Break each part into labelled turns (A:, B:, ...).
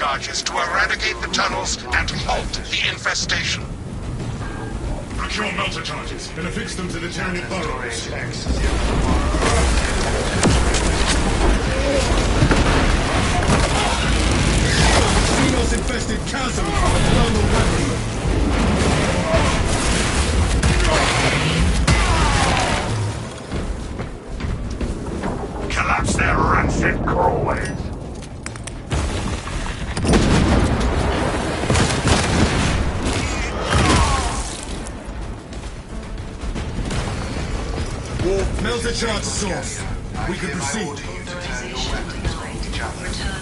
A: charges to eradicate the tunnels and halt the infestation.
B: Procure melter charges and affix them to the Tyranid burrows. Xenos-infested chasm from a thermal weapon.
A: Collapse their rancid crawlways.
B: Melter charge source. We can proceed.
C: Return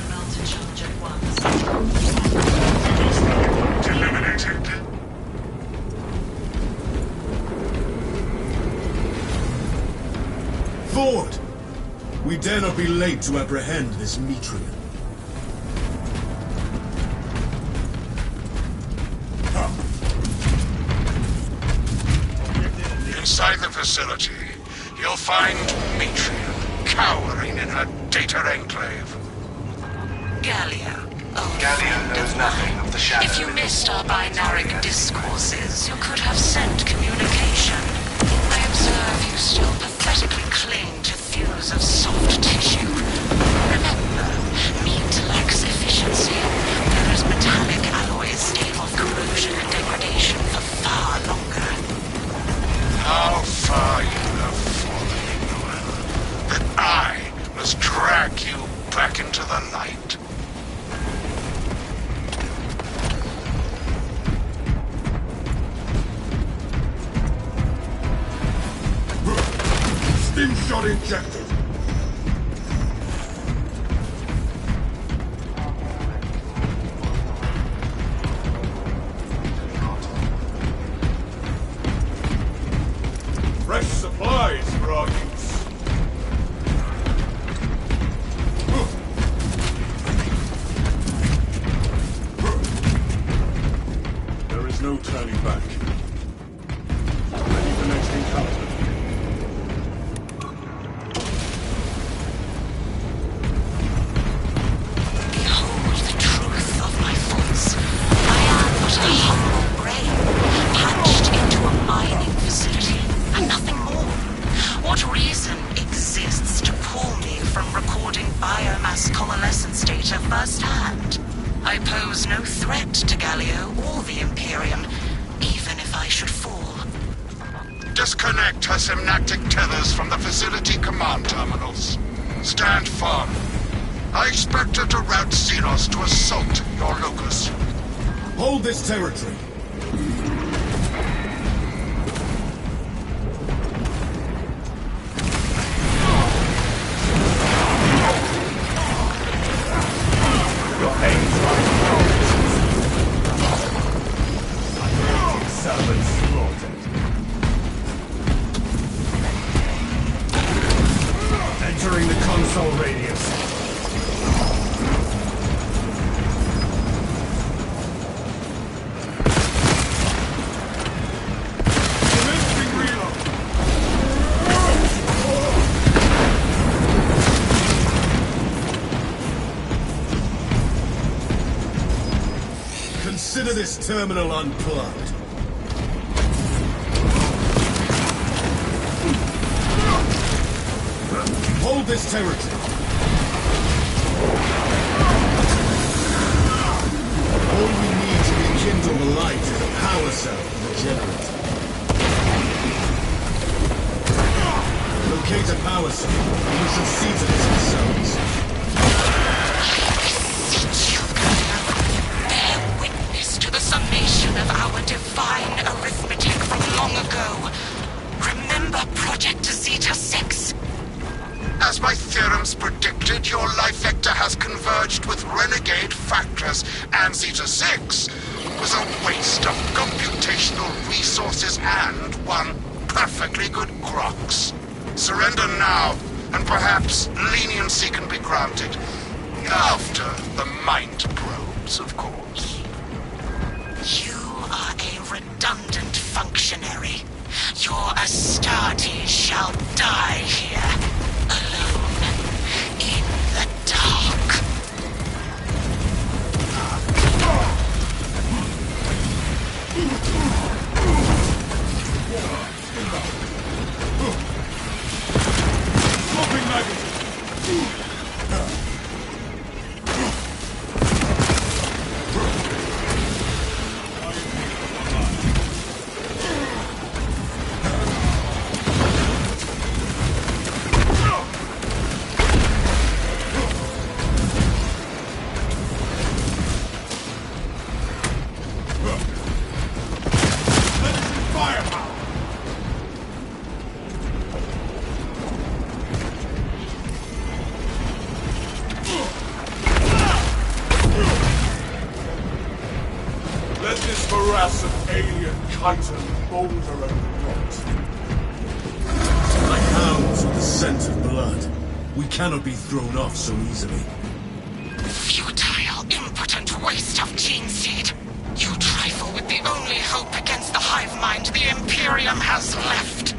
C: melter charge at once.
A: Eliminated.
B: Forward! We dare not be late to apprehend this Metrian.
A: Inside the facility, you'll find Metrian cowering in her data enclave.
C: Gallia. Oh,
D: Gallia knows nothing of the shadow.
C: if you missed our binaric discourses, you could have sent communication. I observe you still pathetically cling to thews of soft tissue. Remember, meat lacks efficiency, whereas metallic alloys stave off corrosion and degradation for far longer.
A: How far you have fallen, Noel, that I must drag you back into the light.
B: Steam shot injected. Fresh supplies for our use. There is no turning back. Ready for next encounter.
C: Behold the truth of my thoughts. I am but a humble brain, patched into a mining facility, and nothing more. What reason exists to pull me from recording biomass coalescence data firsthand? I pose no threat to Gallio or the Imperium, even if I should fall.
A: Disconnect her synaptic tethers from the facility command terminals. Stand firm. I expect her to route Xenos to assault your locus.
B: Hold this territory. Entering the console radius. Commencing reload. Consider this terminal unplugged. Hold this territory. All we need to rekindle the light is a power cell for the generator. Locate a power cell, and we shall see to this ourselves.
C: Beseech you, Galio, bear witness to the summation of our divine arithmetic from long ago. Remember Project Zeta 6?
A: As my theorems predicted, your life vector has converged with renegade factors, and Zeta 6 was a waste of computational resources and one perfectly good Crocs. Surrender now, and perhaps leniency can be granted. After the mind probes, of course.
C: You are a redundant functionary. Your Astartes shall die here. Alone. In the dark.
B: mass of alien chitin boulder and rot. Like hounds with the scent of blood, we cannot be thrown off so easily.
C: Futile, impotent waste of gene seed. You trifle with the only hope against the hive mind the Imperium has left.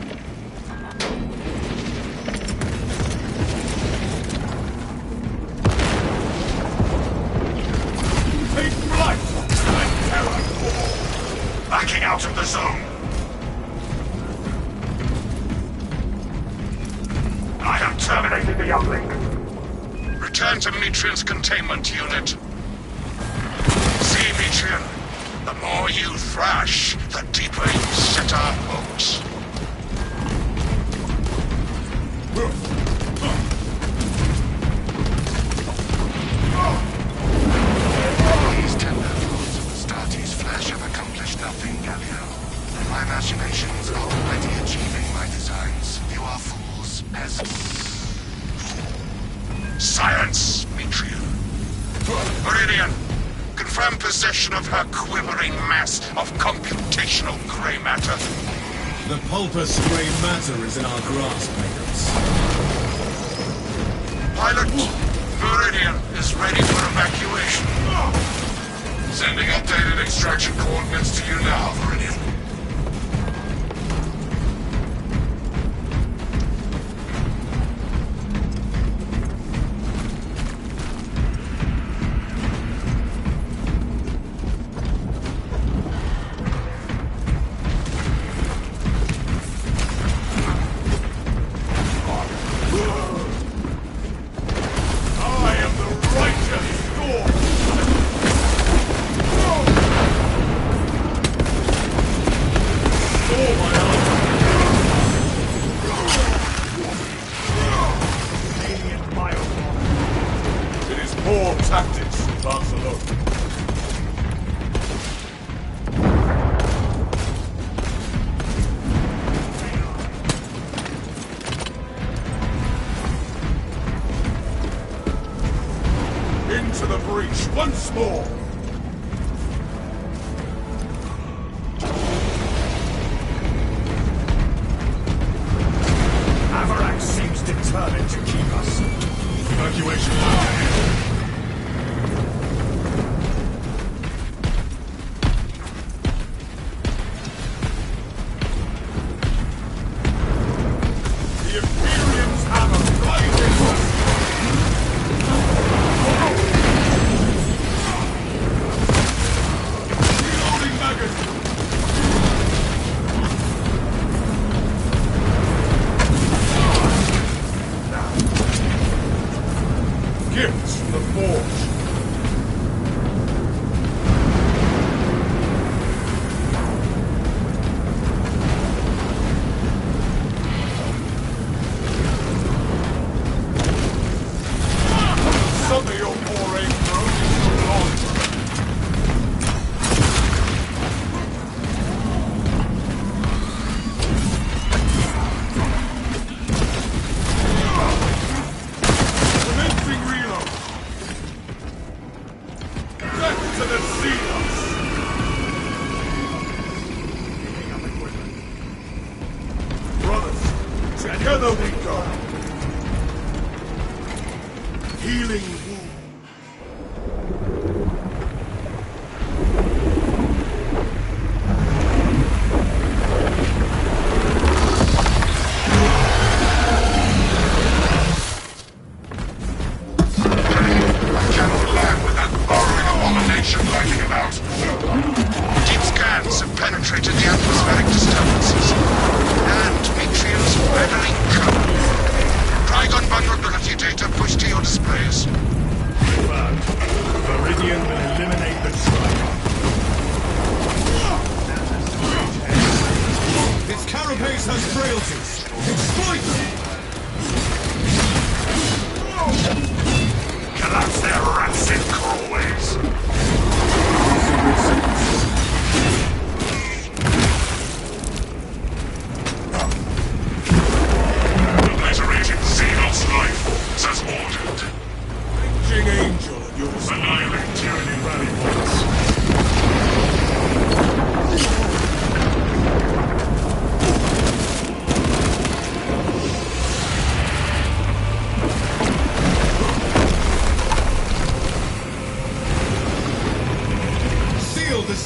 B: Take flight! And terror fall!
A: Backing out of the zone. I have terminated the uplink. Return to Metrian's containment unit. See, Metrian, the more you thrash, the deeper you set our hopes.
E: These tender fools of Astartes flesh have accomplished nothing, Galio. My machinations are already achieving my designs. You are fools, peasants.
A: Science, Metrian. Meridian, confirm possession of her quivering mass of computational grey matter.
B: The pulpous grey matter is in our grasp, Magnus.
A: Pilot, Meridian is ready for evacuation. Sending updated extraction coordinates to you now, Meridian.
B: Poor tactics, Barcelona. Into the breach once more. Avarax seems determined to keep us. Evacuation line. Gifts from the Forge. Some of your poor aim throws is long. Commencing reload. Back to the Xenos. Brothers, together we go. Healing wound.
A: I cannot land with that burrowing abomination lurking about. Deep scans have penetrated the atmospheric disturbances. And Metrian's weathering cover. Trigon vulnerability data pushed to your displays.
B: But Meridian will eliminate the Trigon. Its carapace has frailties. Exploit them!
A: Collapse their rancid crawlways. Obliterating Xenos life forms as ordered.
B: Raging Angel at your disposal.
A: Annihilate tyranny rally points.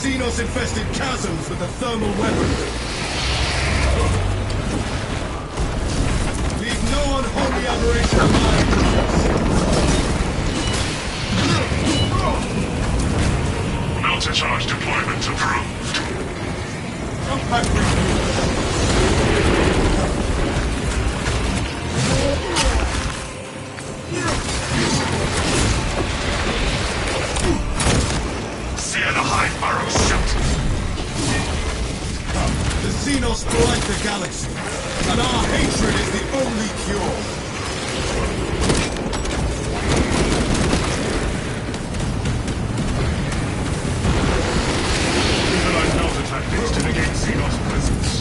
B: Xenos-infested chasms with the thermal weapon. Leave no unholy aberration alive.
E: Multi-charge deployment approved.
B: Jump pack refuel.
E: Sear the hide burrow shut.
B: The Xenos blight the galaxy, and our hatred is the only cure.
E: Utilize melter tactics to negate Xenos presence.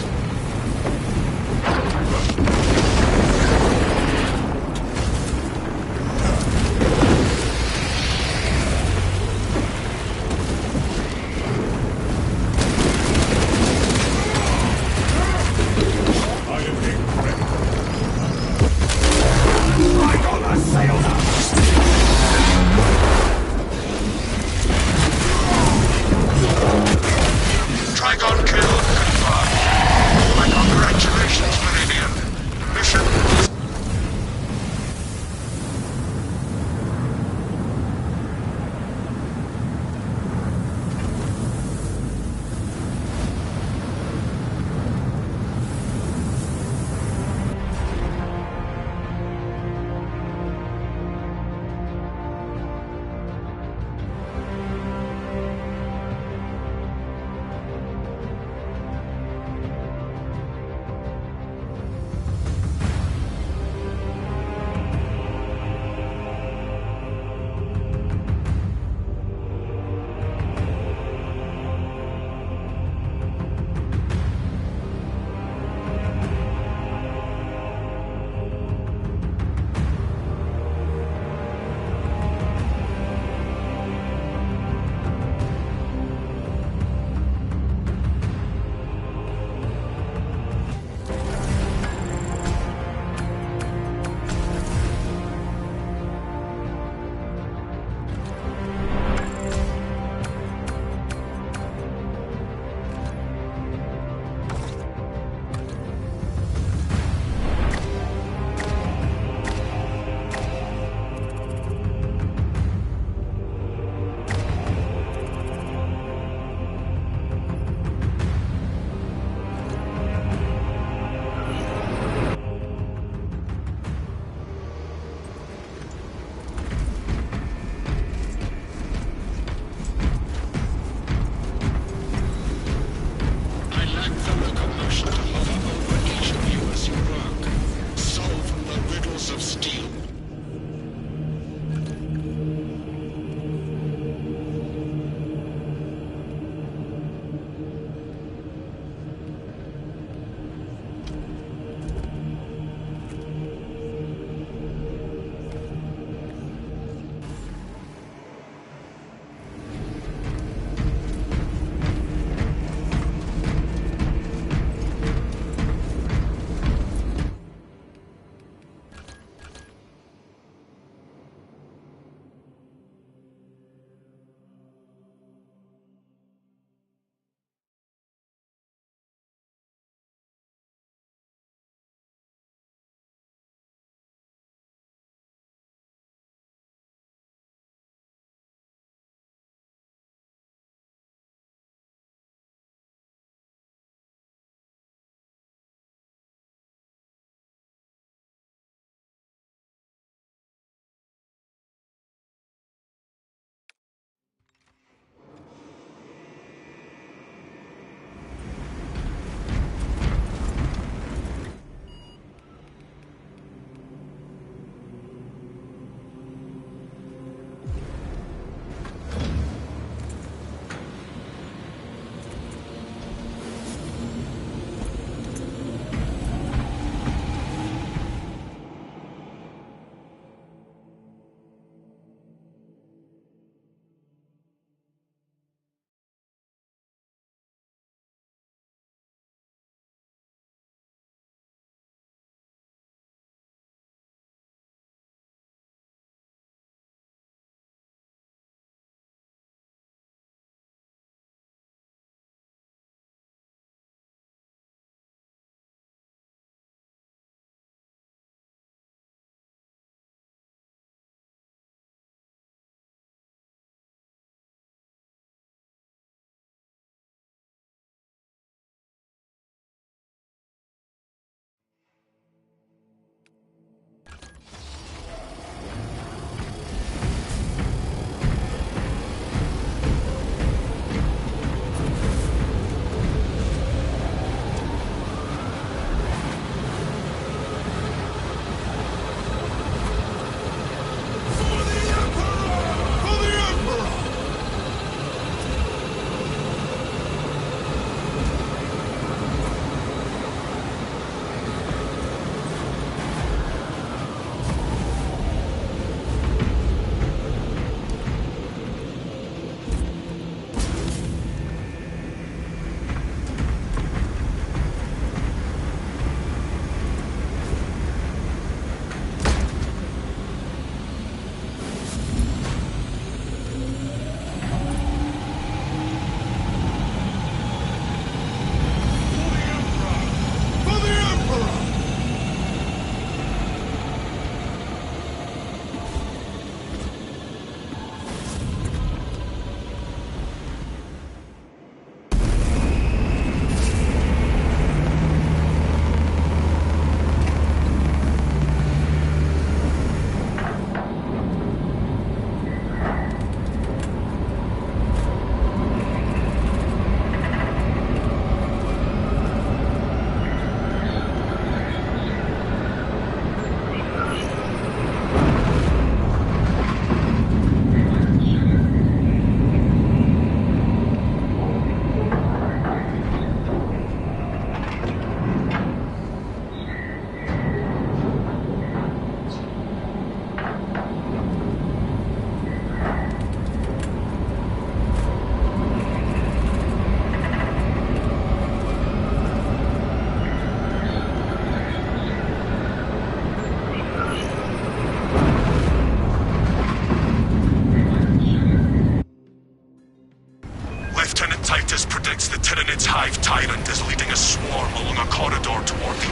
B: Scientist predicts the Tyrannid's hive tyrant is leading a swarm along a corridor toward the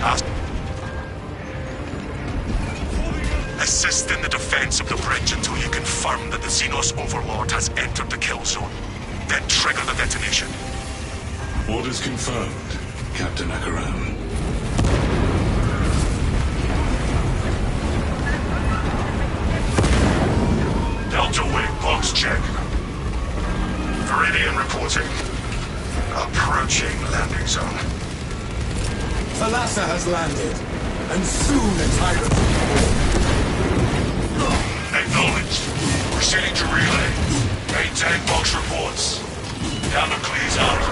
B: Assist in the defense of the bridge until you confirm that the Xenos Overlord has entered the kill zone. Then trigger the detonation. Orders confirmed, Captain Akaram. Delta Wing, box check. Viridian reporting. Approaching landing zone.
F: Thalassa has landed, and soon a tyrant will
B: Acknowledged. Proceeding to relay. Maintain box reports. Damocles out.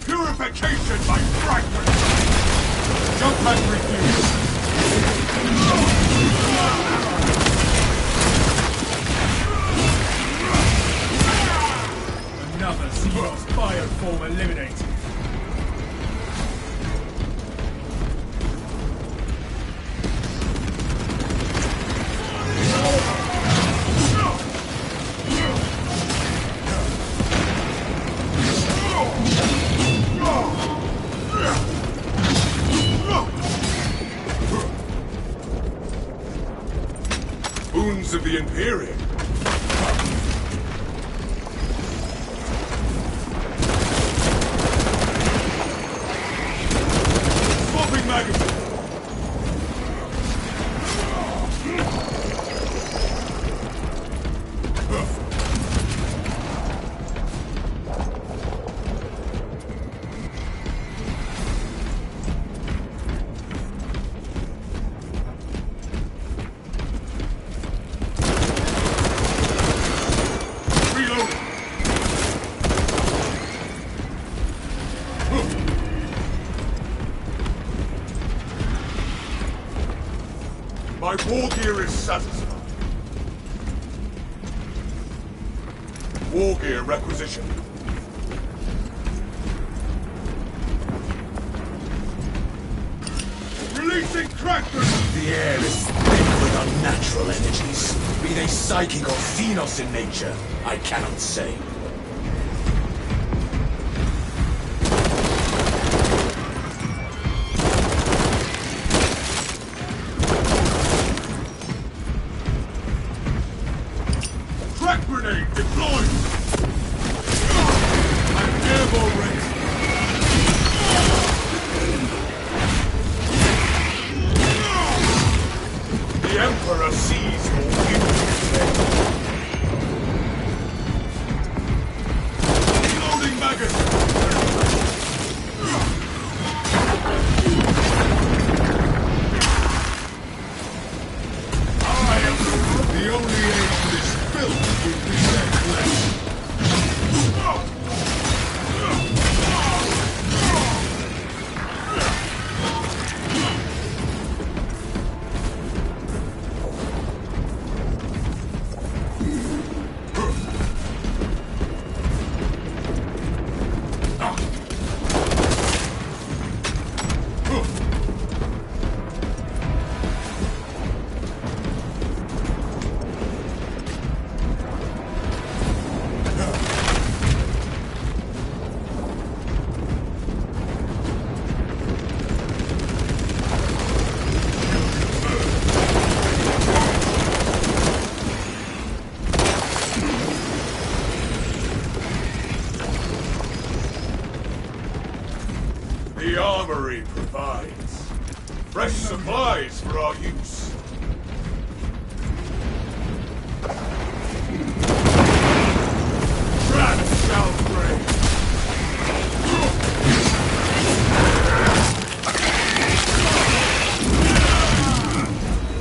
F: Purification by fragment! Jump back refused! Another Xenos bioform eliminated. Boons of the Imperium. Swapping magazine. My war gear is satisfied. War gear requisition. Releasing crackers! The air is thick with unnatural energies. Be they psychic or Xenos in nature, I cannot say. Crack grenade deployed! I'm airborne ready. The Emperor sees your weakness. Reloading magazine! I am the only age this filth will be their flesh. The armory provides fresh supplies for our use. Rats shall break.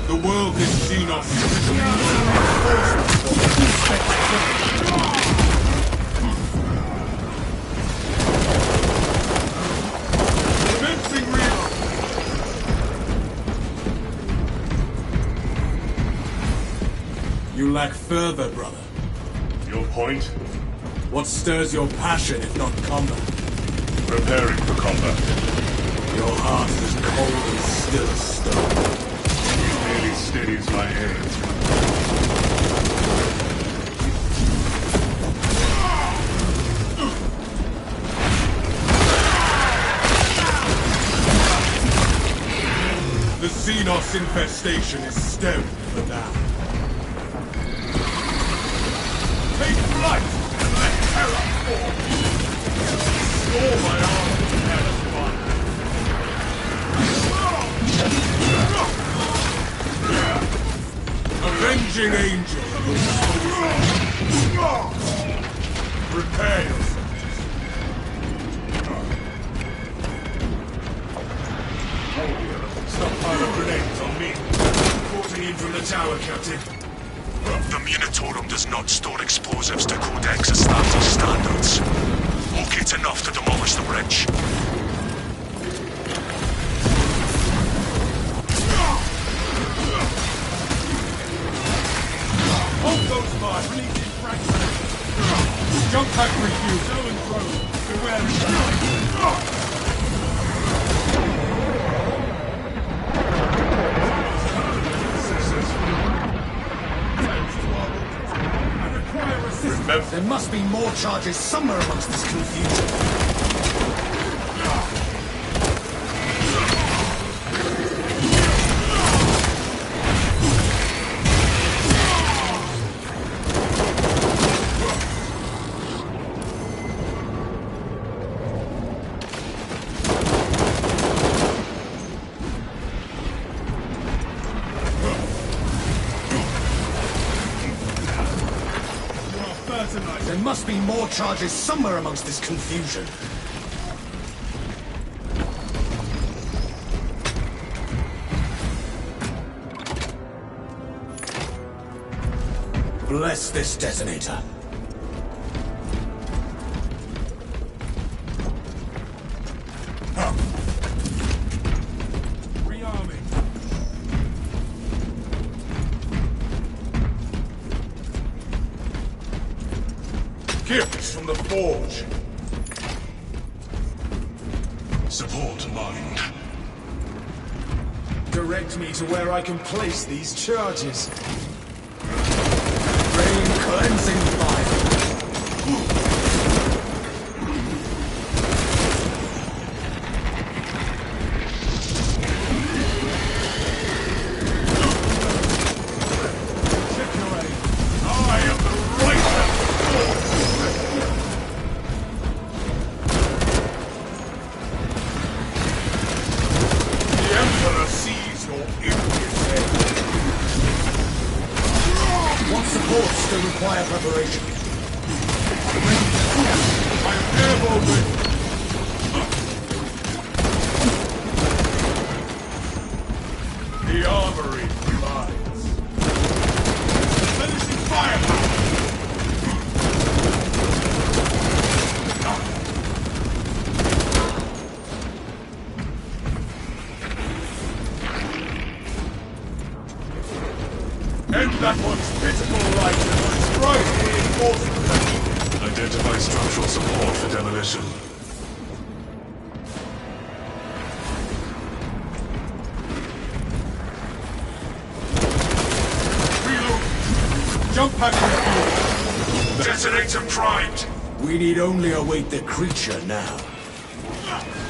F: The world is Xenos. Commencing reload. You lack further, brother.
B: Your point?
F: What stirs your passion if not combat?
B: Preparing for combat.
F: Your heart is as cold and still as stone.
B: It merely steadies my head.
F: The Xenos infestation is stemmed for now. Take flight and let terror fall. Restore my arm to Terra's fire. Avenging angel of the soul. Prepare yourself. Stockpile of grenades on me. Reporting in from the tower, Captain.
B: The Munitorum does not store explosives to Codex Astartes standards. Locate enough to demolish the bridge.
F: Hold those fires, releasing fragments. Jump pack refuel, to and fro. Beware of Remember, there must be more charges somewhere amongst this confusion. There must be more charges somewhere amongst this confusion. Bless this detonator. Rearming. Gifts from the Forge.
B: Support mind.
F: Direct me to where I can place these charges. Rain cleansing fire. I am the righteous Forge. The Emperor sees your impious head. What supports still require preparation? I am airborne with... The armory provides. Finishing firepower! End that one's pitiful life and strike reinforcements!
B: Identify structural support for demolition.
F: Reload! Jump pack refuel!
B: Detonator primed.
F: We need only await the creature now.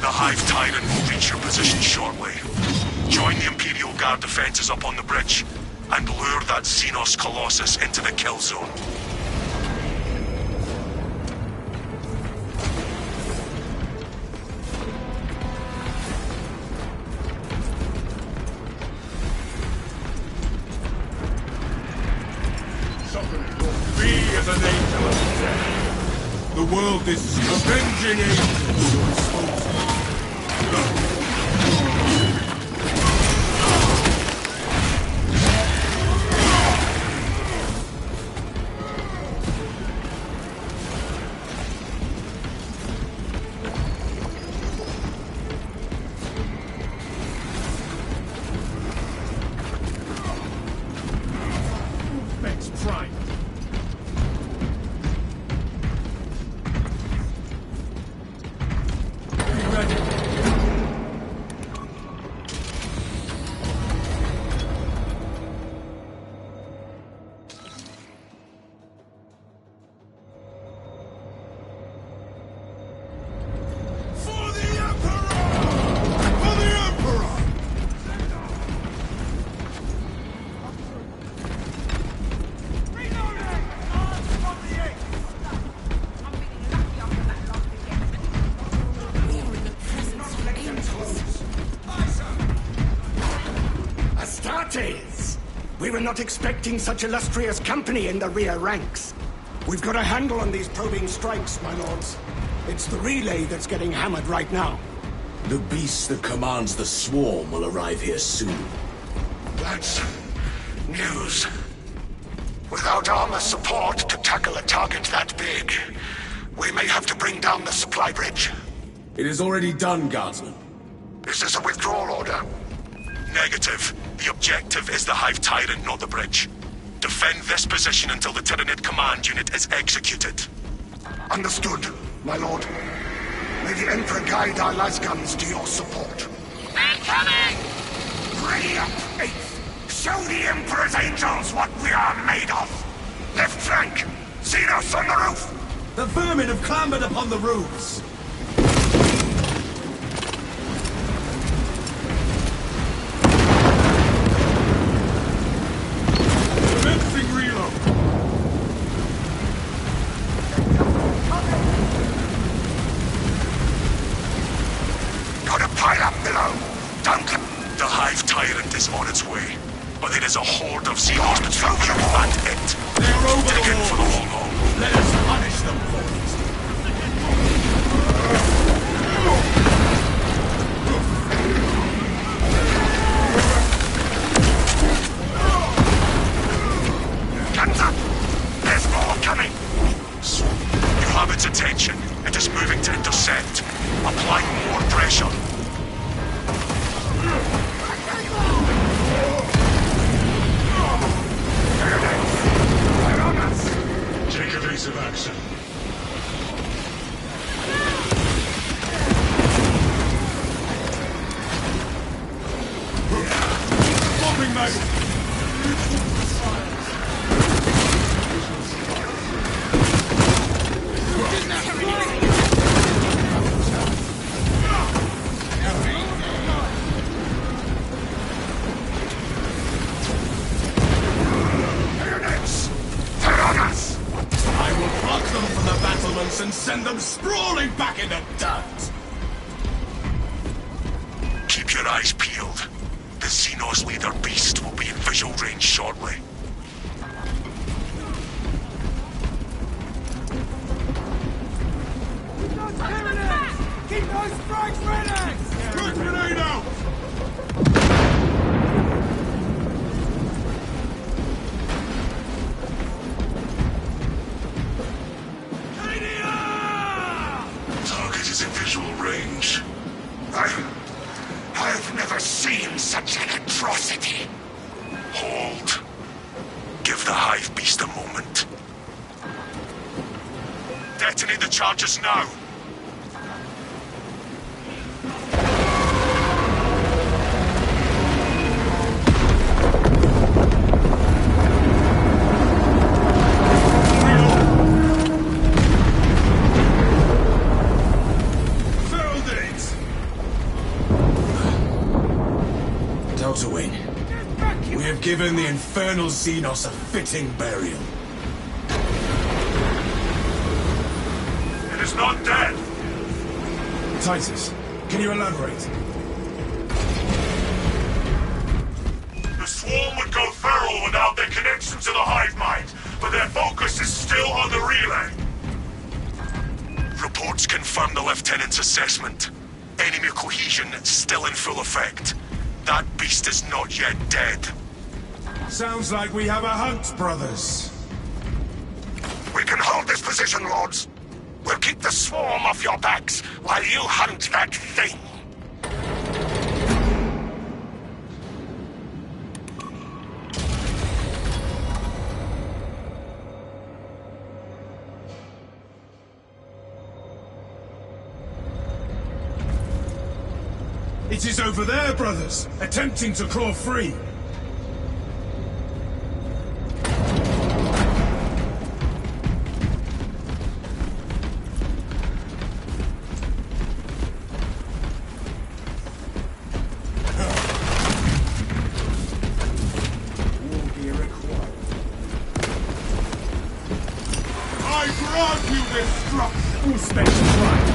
B: The Hive Tyrant will reach your position shortly. Join the Imperial Guard defenses up on the bridge and lure that Xenos Colossus into the kill zone.
F: Be as an angel of death. The world is avenging angels to expose. Thanks, Prime.
G: were not expecting such illustrious company in the rear ranks. We've got a handle on these probing strikes, my lords. It's the relay that's getting hammered right now.
F: The beast that commands the swarm will arrive here soon.
A: That's news. Without armor support to tackle a target that big, we may have to bring down the supply bridge.
F: It is already done, Guardsman.
A: Is this a withdrawal order?
B: Negative. The objective is the Hive Tyrant, not the bridge. Defend this position until the Tyranid command unit is executed.
A: Understood, my lord. May the Emperor guide our lasguns to your support.
C: Incoming!
A: Ready up, 8th! Show the Emperor's angels what we are made of! Left flank! Xenos on the roof!
F: The vermin have clambered upon the roofs! Commencing reload!
A: Gotta pile up below! Don't...
B: The Hive Tyrant is on its way, but there is a horde of Xenos between you and it.
F: They're over
B: Dig in
F: the
B: for the
F: wall!
B: long haul.
F: Let us punish them for it!
A: Guns up! There's more coming!
B: You have its attention. It is moving to intercept. Apply more pressure.
A: They're on us!
B: Take evasive action.
F: Bombing magnet!
A: Bayonets! They're on us!
F: I will pluck them from the battlements and send them sprawling back in the dirt!
B: Keep your eyes peeled. The Xenos leader beast will be in visual range shortly.
F: Keep those strikes ready! Quick grenade out!
B: Target is in visual range.
A: I've never seen such an atrocity.
B: Hold. Give the Hive beast a moment. Detonate the charges now.
F: Filled it! Delta Wing, we have given the infernal Xenos a fitting burial.
B: It is not dead.
F: Titus, can you elaborate?
B: The swarm would go feral without their connection to the Hive mind, but their focus is still on the relay. Reports confirm the Lieutenant's assessment. Enemy cohesion still in full effect. That beast is not yet dead.
F: Sounds like we have a hunt, brothers.
A: We can hold this position, lords. We'll keep the swarm off your backs while you hunt that thing.
F: It is over there, brothers, attempting to claw free. I grant you destruction! Who space is right?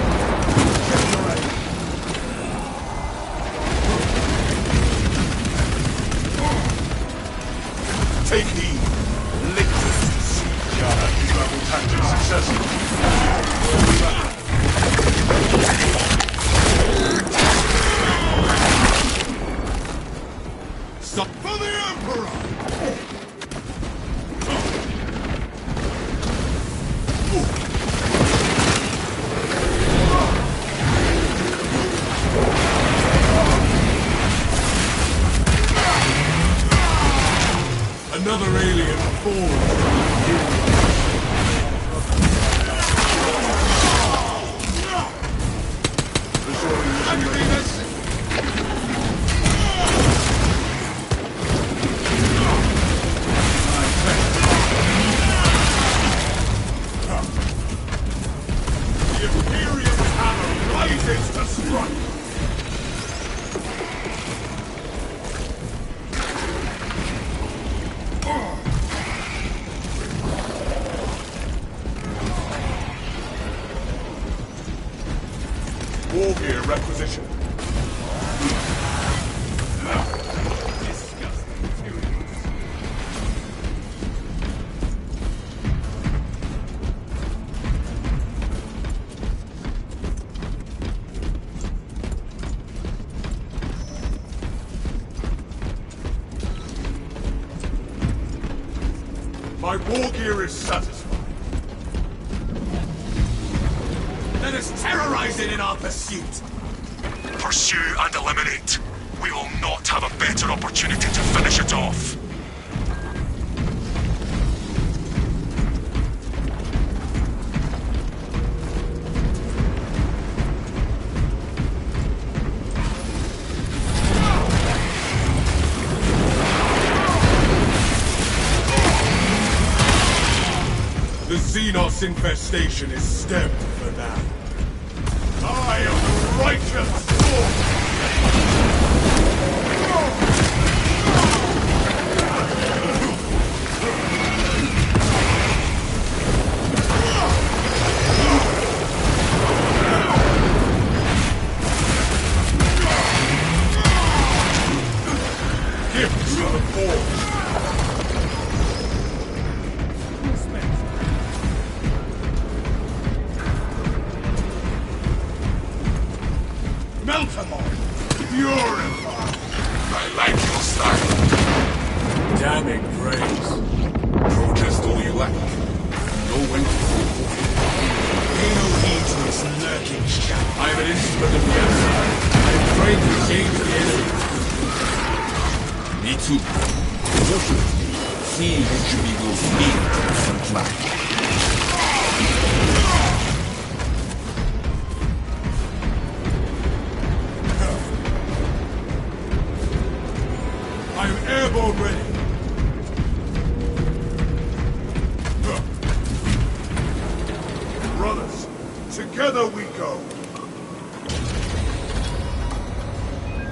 F: Take heed. Lictors to see our travel tactics successful. Stop for the Emperor! Another alien falls. The Imperial hammer rises to strike. War gear requisition. Disgusting materials. My war gear is satisfied. Let us terrorize it in our pursuit!
B: Pursue and eliminate. We will not have a better opportunity to finish it off.
F: The Xenos infestation is stemmed for now. I am the righteous sword! Gifts of the Forge! Melt them all! Purify!
B: I like your style.
F: Damning praise.
B: Protest all you like. Know when to fall.
F: Pay no heed to this lurking shadow. I am an instrument of the outside. I am trained to engage the enemy.
B: Me too. Fortunately, he usually will feel some flack.
F: I am airborne ready. Brothers, together we go.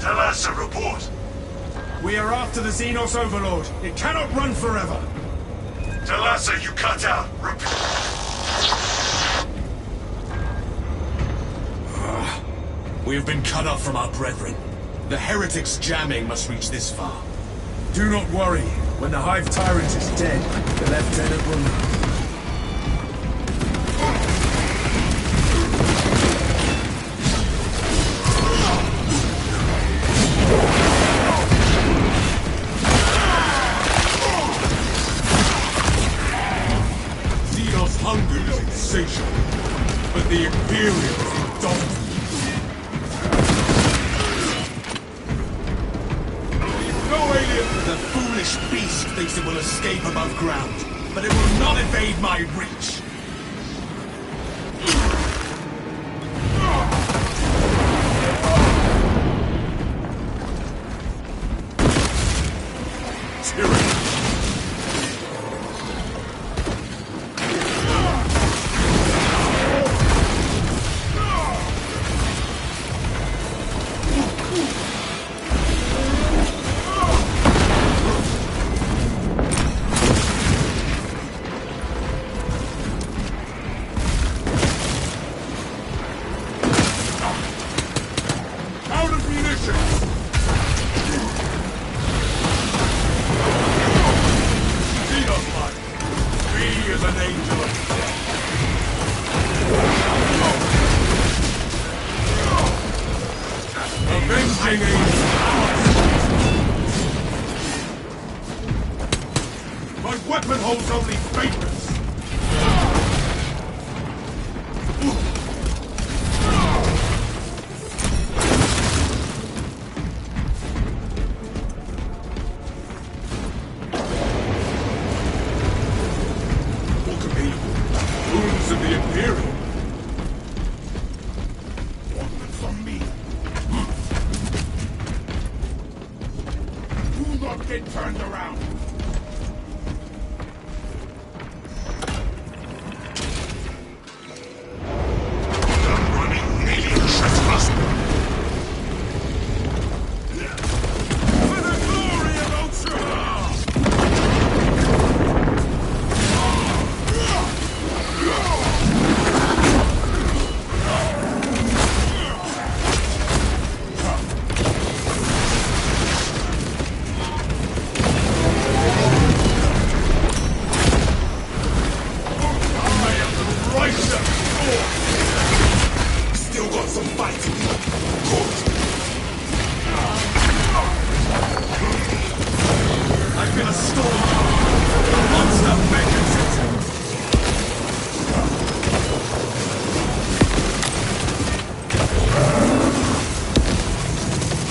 B: Tell us a report.
G: We are after the Xenos Overlord. It cannot run forever.
B: Talassa, you cut out.
F: We have been cut off from our brethren. The heretics' jamming must reach this far. Do not worry. When the Hive Tyrant is dead, the Lieutenant will know. Xenos' hunger is insatiable, but the Imperials indomitable. The foolish beast thinks it will escape above ground, but it will not evade my reach. Tyranny. holds only vapors! What could be? Ruins of the Imperial? Ordnance on me! Do not get turned around! Still got some fight to do. Good. I feel a storm. The monster beckons it.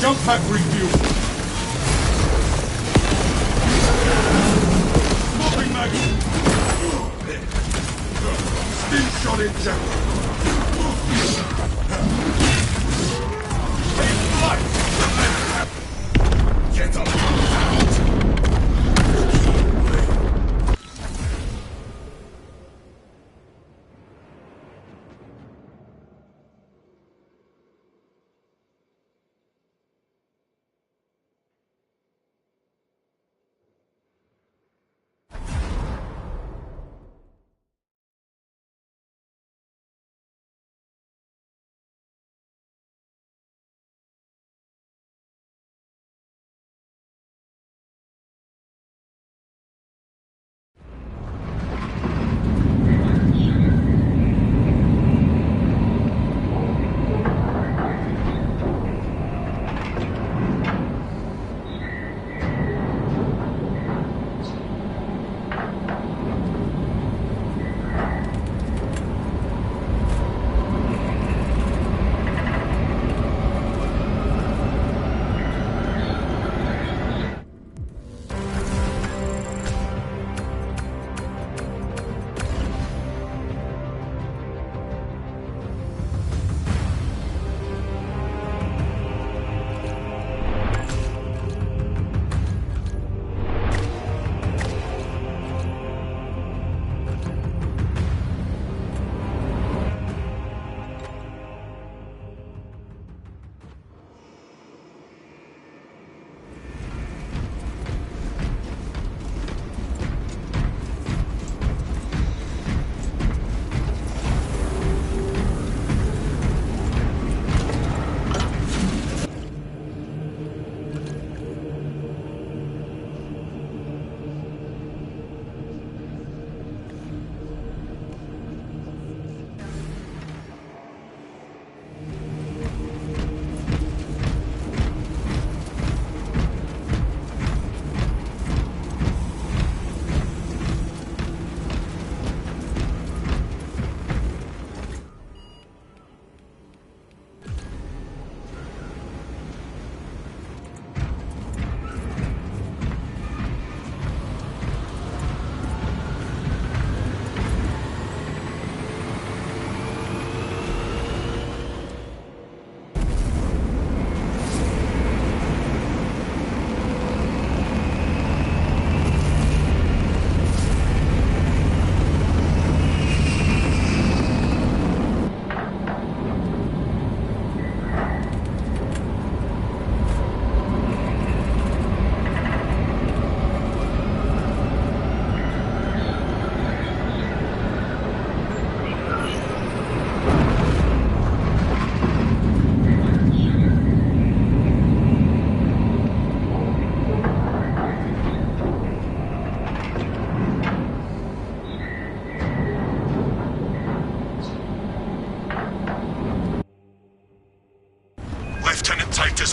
F: Jump pack refuel. Smoking magazine. Skin shot injector. Get up!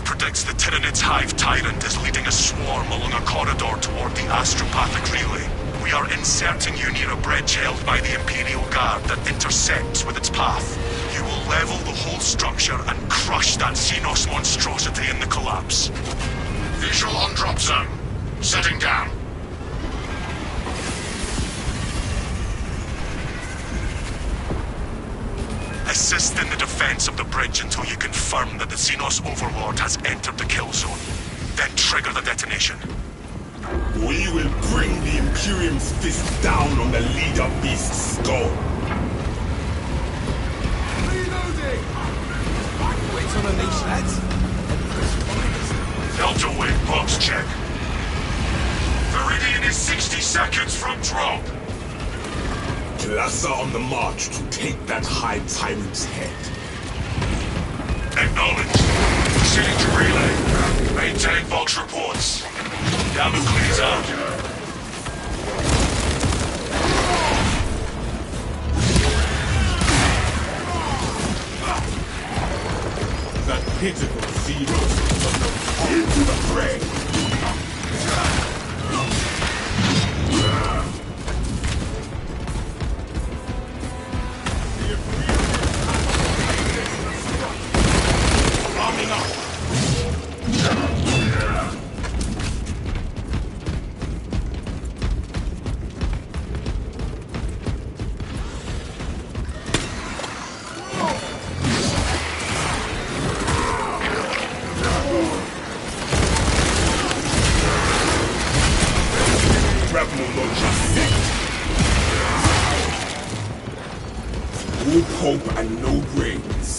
B: predicts the Tyranids Hive Tyrant is leading a swarm along a corridor toward the astropathic relay. We are inserting you near a bridge held by the Imperial Guard that intersects with its path. You will level the whole structure and crush that Xenos monstrosity in the collapse.
A: Visual on drop zone. Setting down.
B: Assist in the defense of the bridge until you confirm that the Xenos Overlord has entered the kill zone. Then trigger the detonation.
F: We will bring the Imperium's fist down on the leader beast's skull. Reloading! Wait on a leash, lads.
B: Delta Wing box check. Viridian is 60 seconds from drop.
F: Cluster on the march to take that High Tyrant's head.
B: Acknowledged. Proceeding to relay. Maintain box reports. Gamma clears out.
F: That pitiful Xenos into the fray! Arming up! Hope and no brains.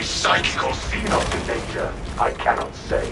B: Psychic or Xenos in danger, I cannot say.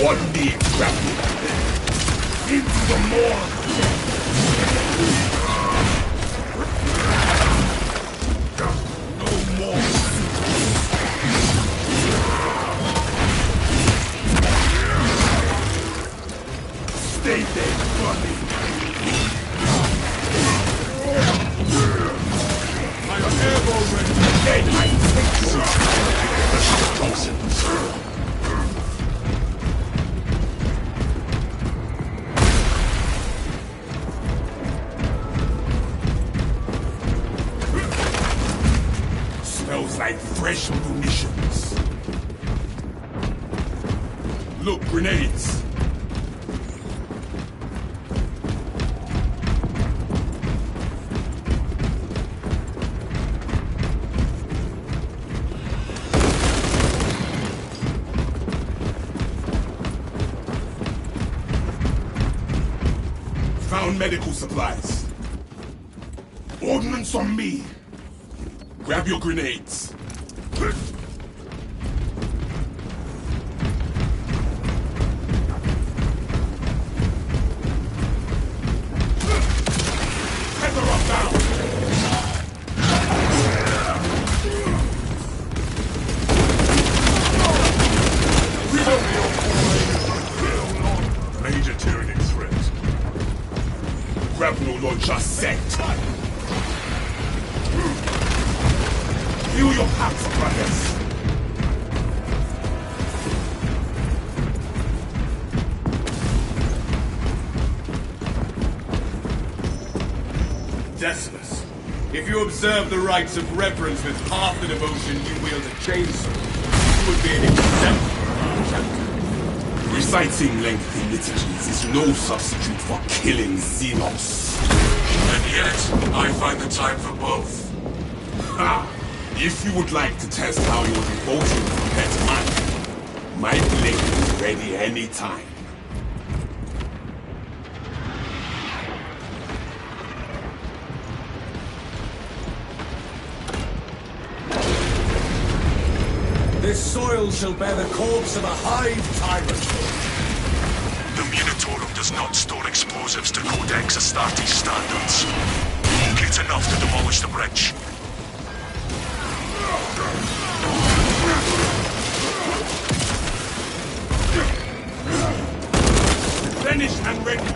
B: One knee grappled into the morgue. No more. Stay there, buddy. I'm airborne ready. Then I take you. Smells like fresh munitions. Look, grenades.
F: on medical supplies. Ordnance on me. Grab your grenades. Tether up now. Major tyrannic threat. Grapnel launcher set. Feel your packs, brothers. Decimus, if you observe the rites of reverence with half the devotion you wield a chainsaw, you would be an exemplary champion. Reciting lengthy liturgies is no substitute for killing Xenos.
B: And yet, I find the time for both.
F: Ha! If you would like to test how your devotion compares to mine, my blade is ready anytime.
G: This soil shall bear the corpse of a hive tyrant.
B: The Munitorum does not store explosives to Codex Astartes standards. It's enough to demolish the bridge.
F: Finished and ready.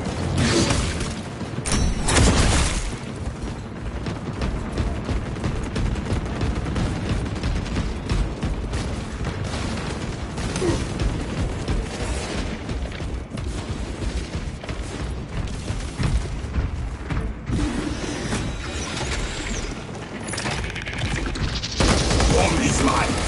F: From his life.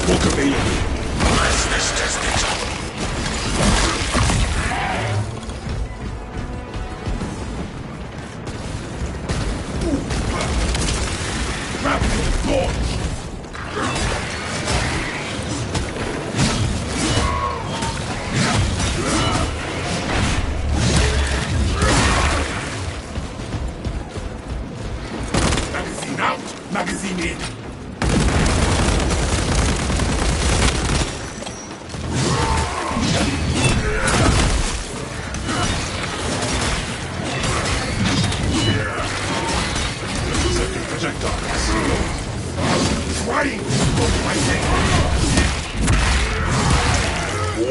F: Book available.
B: Press this detonator.
F: Rapid launch. Magazine out. Magazine in. Projectiles. Trying to stop my head.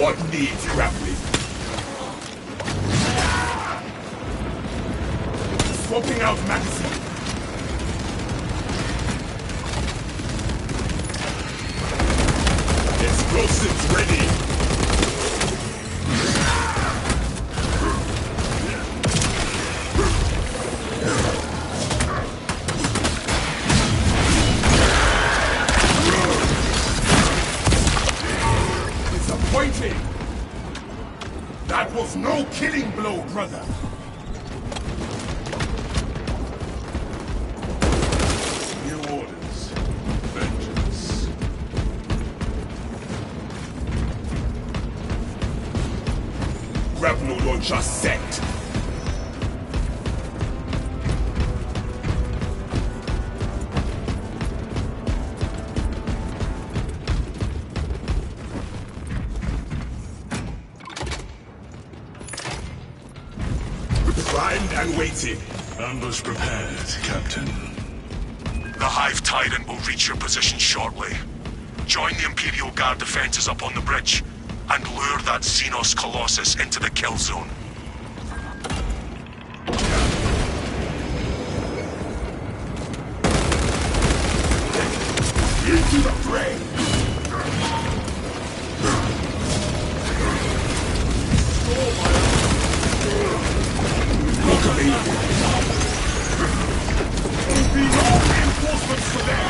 F: What needs grappling? Swapping out magazine. Explosives ready. Disappointing! That was no killing blow, brother! New orders. Vengeance. Grapnel launcher set. Primed and waiting.
B: Ambush prepared, Captain. The Hive Tyrant will reach your position shortly. Join the Imperial Guard defenses up on the bridge, and lure that Xenos Colossus into the kill zone.
F: Into the fray! Look at me! There'll be no reinforcements for them!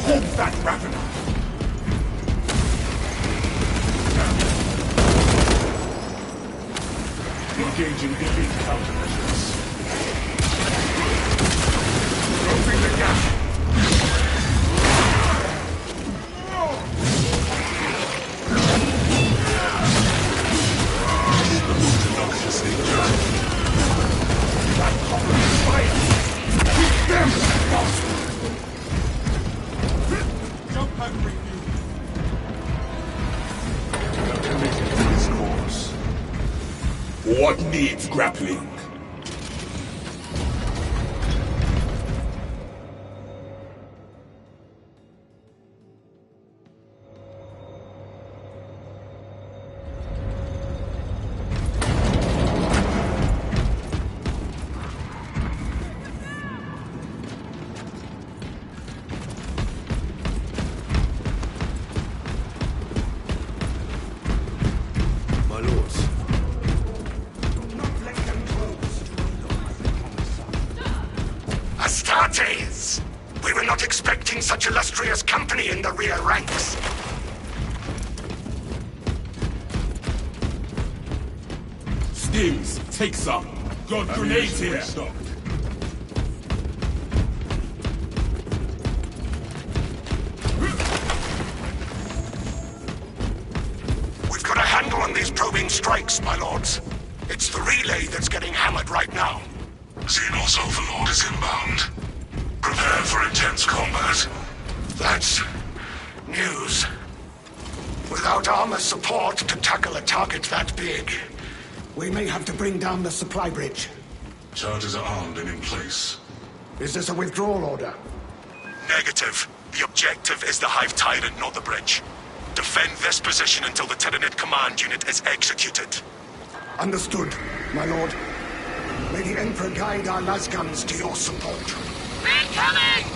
F: Hold that ravener! Engaging elite countermeasures.
E: Open the gap!
F: Jump back with you.
E: You're committed to this course.
F: What needs grappling?
E: My lords,
G: Do not let them close.
A: Astartes! We were not expecting such illustrious company in the rear ranks.
F: Stims, take some. Got grenades here.
A: We've got a handle on these probing strikes, my lords. It's the relay that's getting hammered right now.
B: Xenos Overlord is inbound. Prepare for intense combat.
A: That's news. Without armor support to tackle a target that big.
G: We may have to bring down the supply bridge.
B: Charges are armed and in place.
G: Is this a withdrawal order?
B: Negative. The objective is the Hive Tyrant, not the bridge. Defend this position until the Tyranid command unit is executed.
G: Understood, my lord. May the Emperor guide our lasguns to your support.
C: Incoming!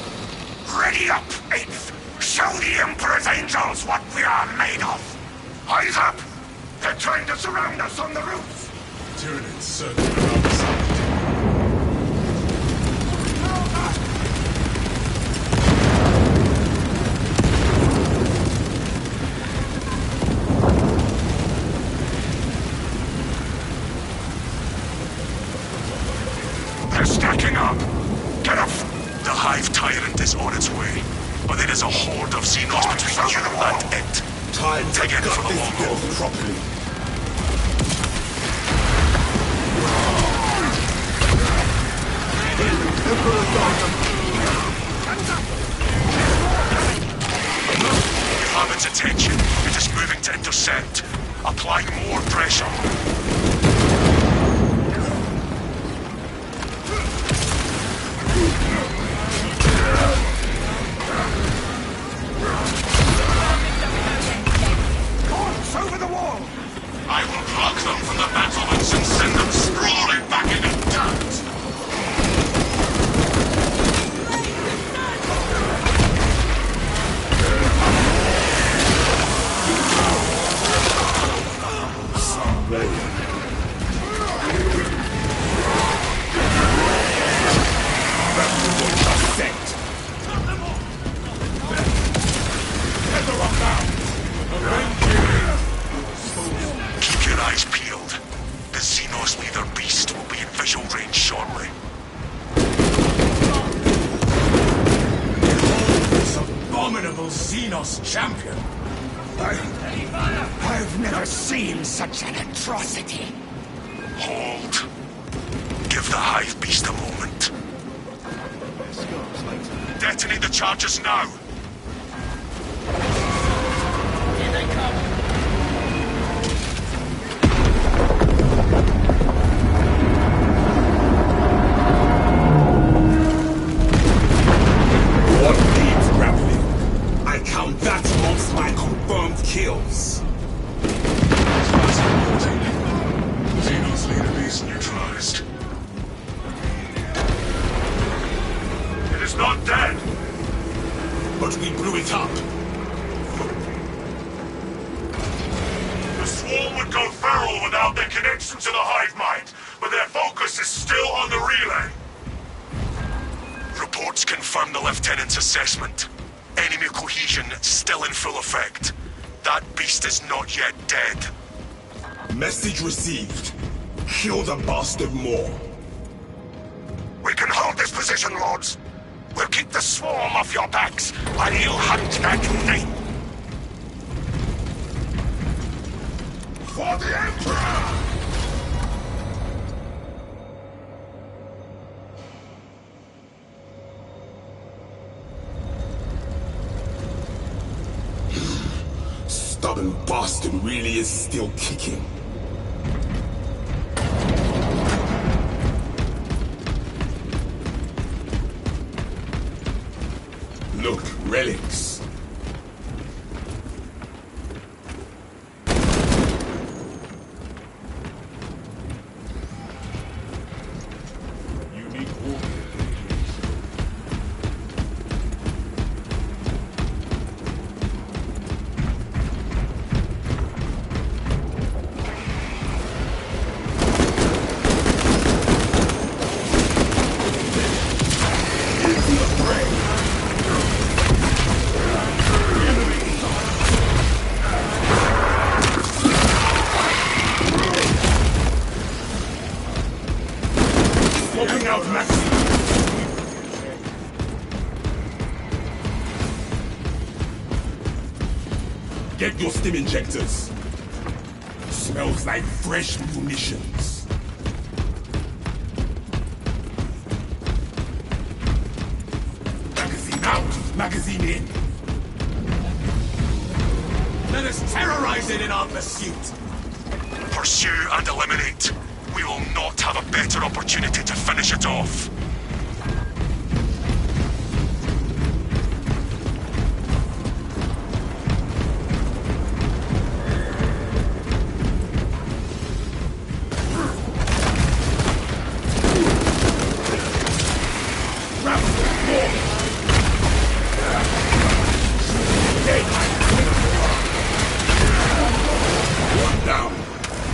A: Ready up, 8th. Show the Emperor's angels what we are made of. Eyes up! They're trying to surround us on the roofs.
F: Tyranids circling around the side.
A: They're stacking up. Get off!
B: The Hive Tyrant is on its way, but there is a horde of Xenos between you and it.
F: Time to
B: Dig in
F: gut
B: for the
F: this
B: long haul.
F: build properly.
B: You have its attention. It is moving to intercept. Apply more pressure.
G: Horse over the wall!
B: I will pluck them from the battlements and send them sprawling back into dirt. Keep your eyes peeled. The Xenos leader beast will be in visual range shortly.
F: This abominable Xenos champion.
G: I've never seen such an atrocity.
B: Hold. Give the Hive beast a moment. Detonate the charges now.
C: Here they come.
F: What needs grappling? I count that amongst my confirmed kills.
B: Xenos leader beast neutralized. It is not dead.
F: But we blew it up.
B: The swarm would go feral without their connection to the hive mind, but their focus is still on the relay. Reports confirm the lieutenant's assessment. Enemy cohesion still in full effect. That beast is not yet dead.
F: Message received. Kill the bastard more.
A: We can hold this position, lords.
B: We'll kick the swarm off your backs, and you'll hunt that thing.
E: For the Emperor!
F: Stubborn bastard really is still kicking. Look, relics. Unique warfare. Out Maxi. Get your stim injectors. Smells like fresh munitions. Magazine out, magazine in. Let us terrorize it in our pursuit.
B: Pursue and eliminate. We will not have a better opportunity to finish it off.
F: One down.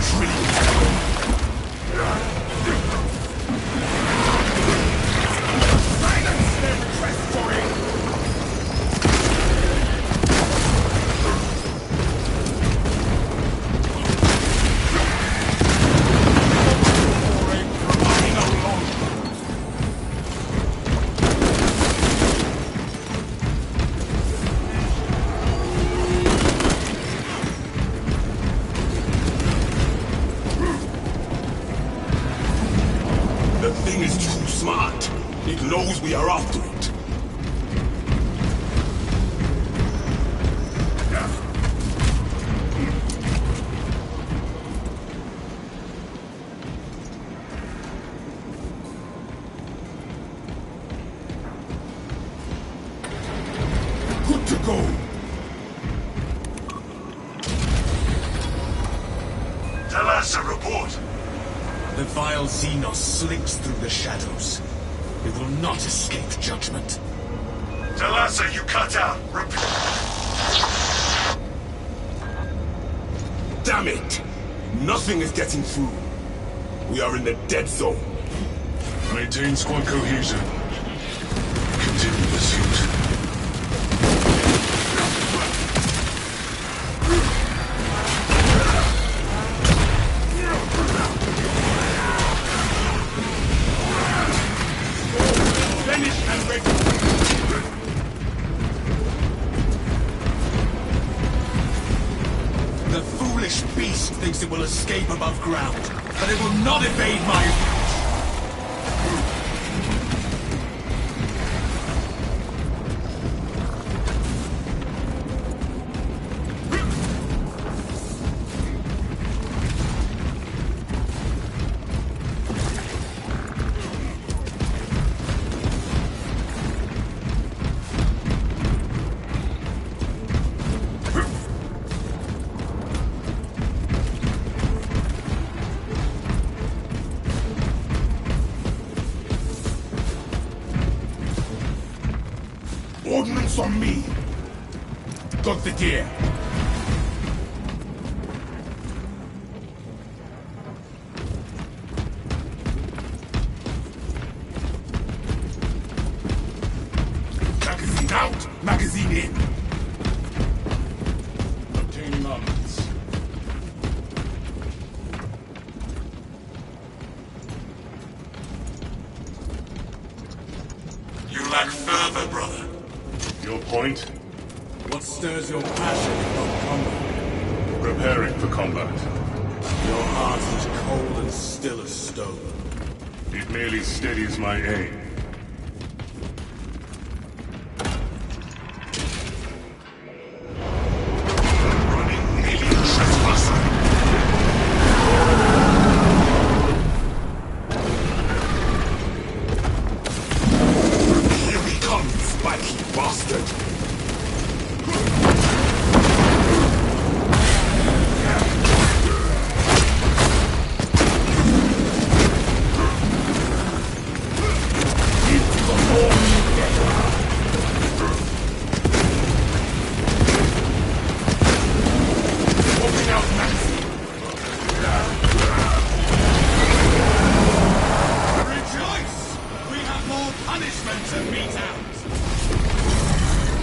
F: Trillion. The thing is too smart. It knows we are after it. Good to go.
B: Tell us a report.
H: The vile Xenos slinks through the shadows. It will not escape judgment.
B: Talassa, you cut out.
F: Damn it! Nothing is getting through. We are in the dead zone.
B: Maintain squad cohesion. Continue pursuit.
F: Finished and ready.
H: The foolish beast thinks it will escape above ground, but it will not evade my reach.
F: Ordnance on me. Got the gear. Magazine out, magazine in. Obtaining armaments.
B: You lack further happened, brother?
F: Your point?
H: What stirs your passion about combat?
F: Preparing for combat.
H: Your heart is cold and still as stone.
F: It merely steadies my aim.
B: Running alien trespasser.
H: Here he comes, spiky bastard!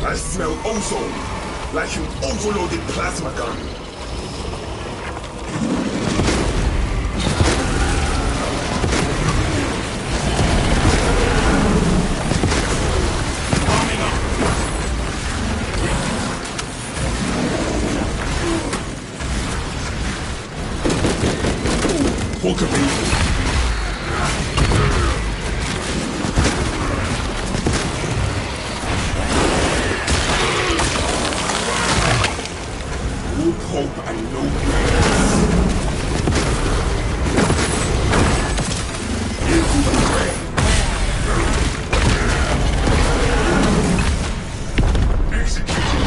I: I smell ozone, like an overloaded plasma gun. Walker people. Hope and no prayers. Into the fray. Executed.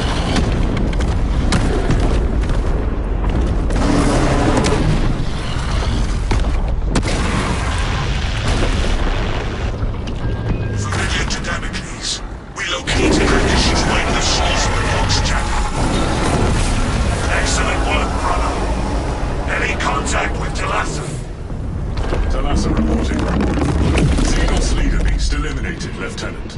B: Familiar to Damocles. We located conditions when the source of the box channel. Excellent work, brother. Any contact with Talassa?
F: Talassa reporting. Xenos leader beast eliminated, Lieutenant.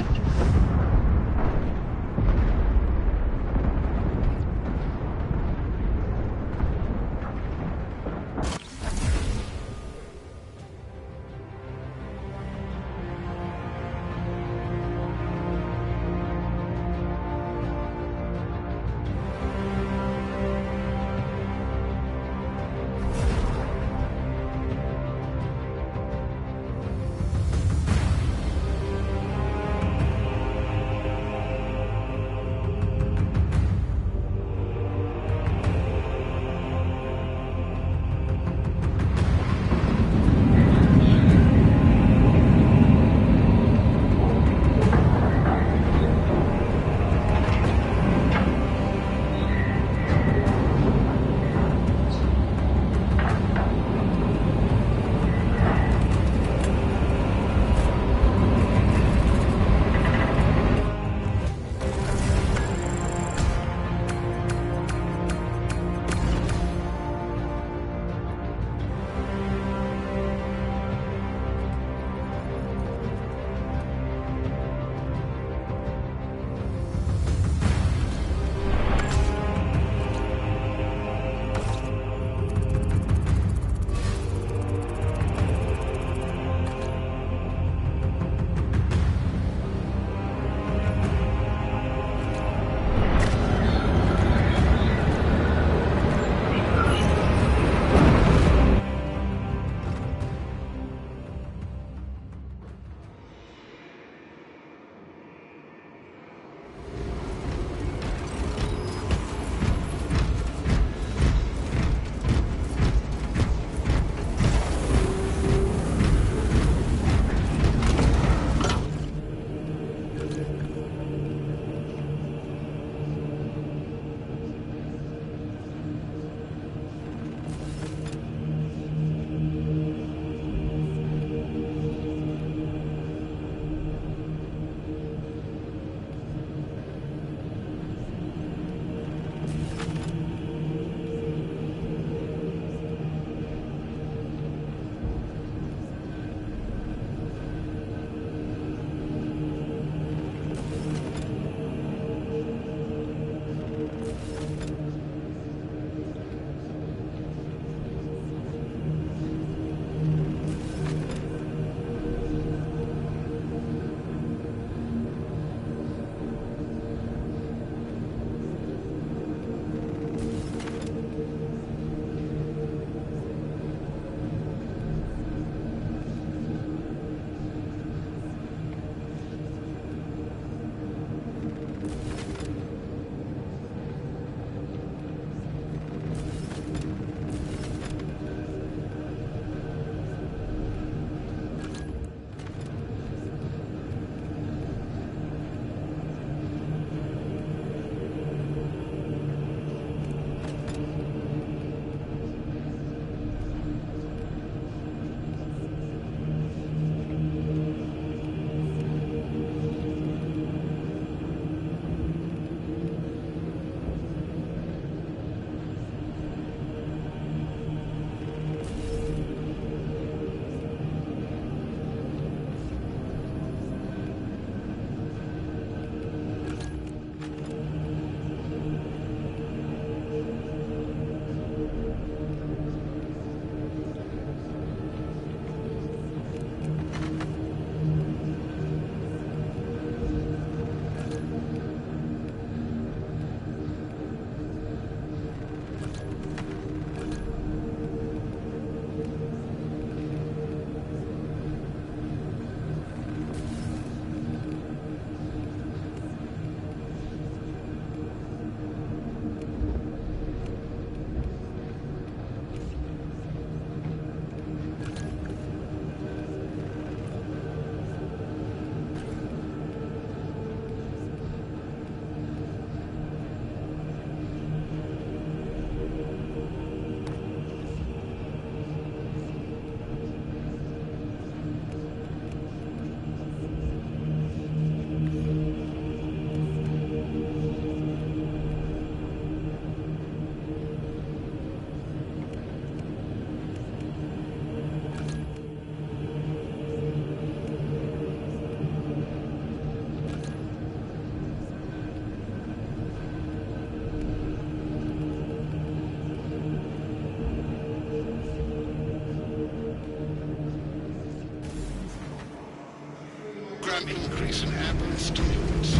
E: Increase in airborne stimulants.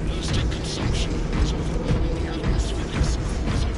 E: Boosting consumption is overwhelming the atmospheric systems of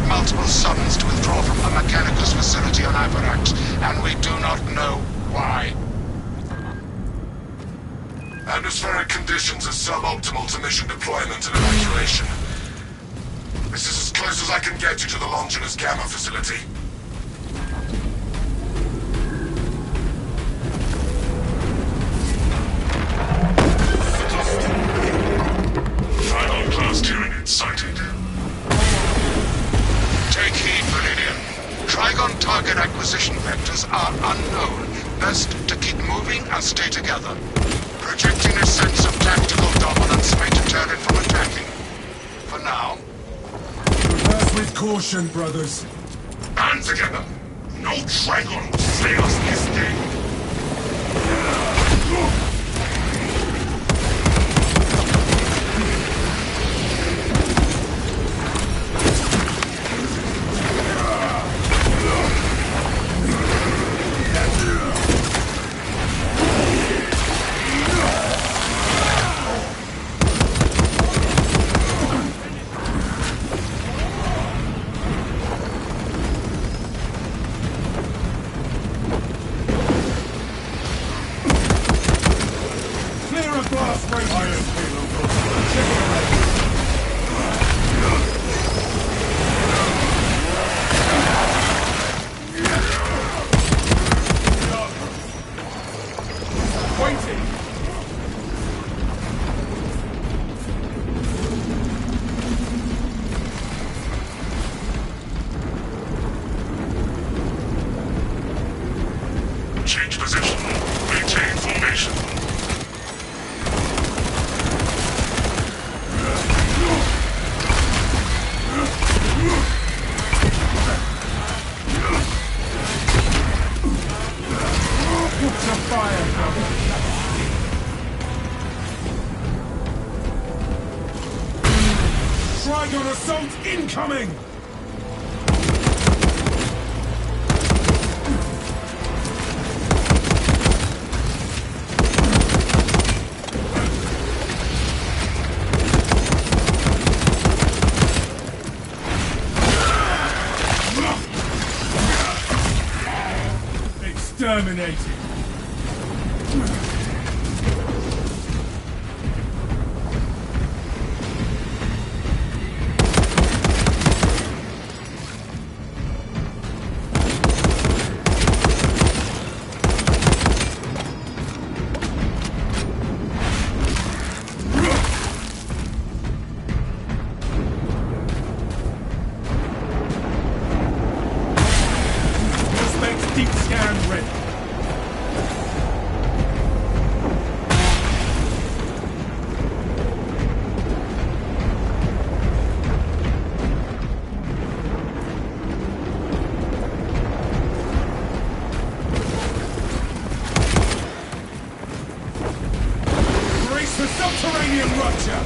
E: multiple summons to withdraw from the Mechanicus facility on Avarax, and we do not know why.
B: Atmospheric conditions are suboptimal to mission deployment and evacuation. This is as close as I can get you to the Longinus Gamma facility. Final class Tyranid sighted.
A: Take heed, Meridian. Trigon target acquisition vectors are unknown. Best to keep moving and stay together. Projecting a sense of tactical dominance may deter it from attacking. For now.
H: Reverse with caution, brothers.
B: Hands together! No Trigon will slay us this day! Change position. Maintain formation.
H: Put your fire, brother. Trigon assault incoming! exterminated. Deep scan ready. Brace for subterranean rupture.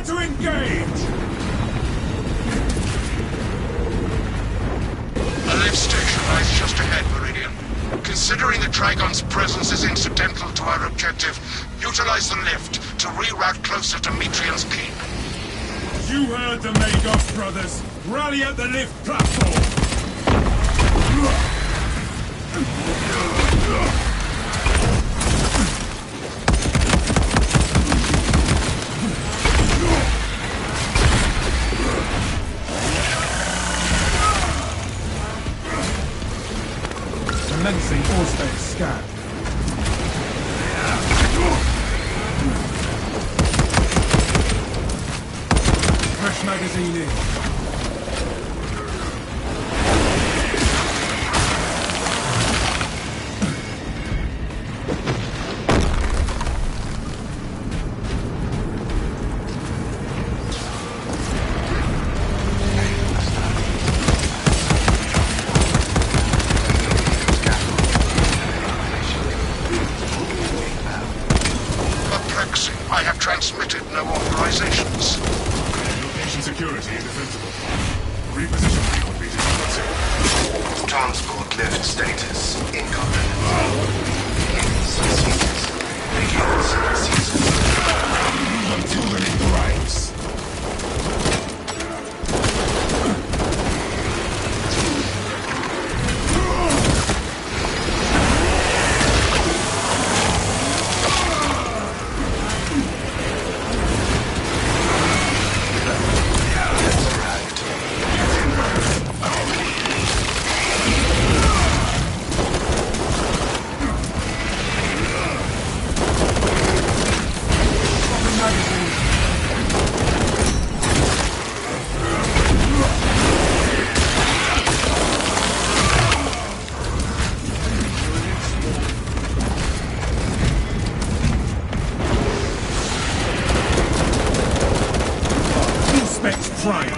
H: To engage!
A: A lift station lies just ahead, Meridian. Considering the Trigon's presence is incidental to our objective, utilize the lift to reroute closer to Metrian's keep.
H: You heard the Magos brothers. Rally at the lift platform. Commencing all-space scan. Fresh magazine in.
A: I have transmitted no authorizations.
B: Location security indefensible. Repositioning would be disruptive.
E: Transport lift status incompetent. Ceases.
H: Until the lift arrives. Trying.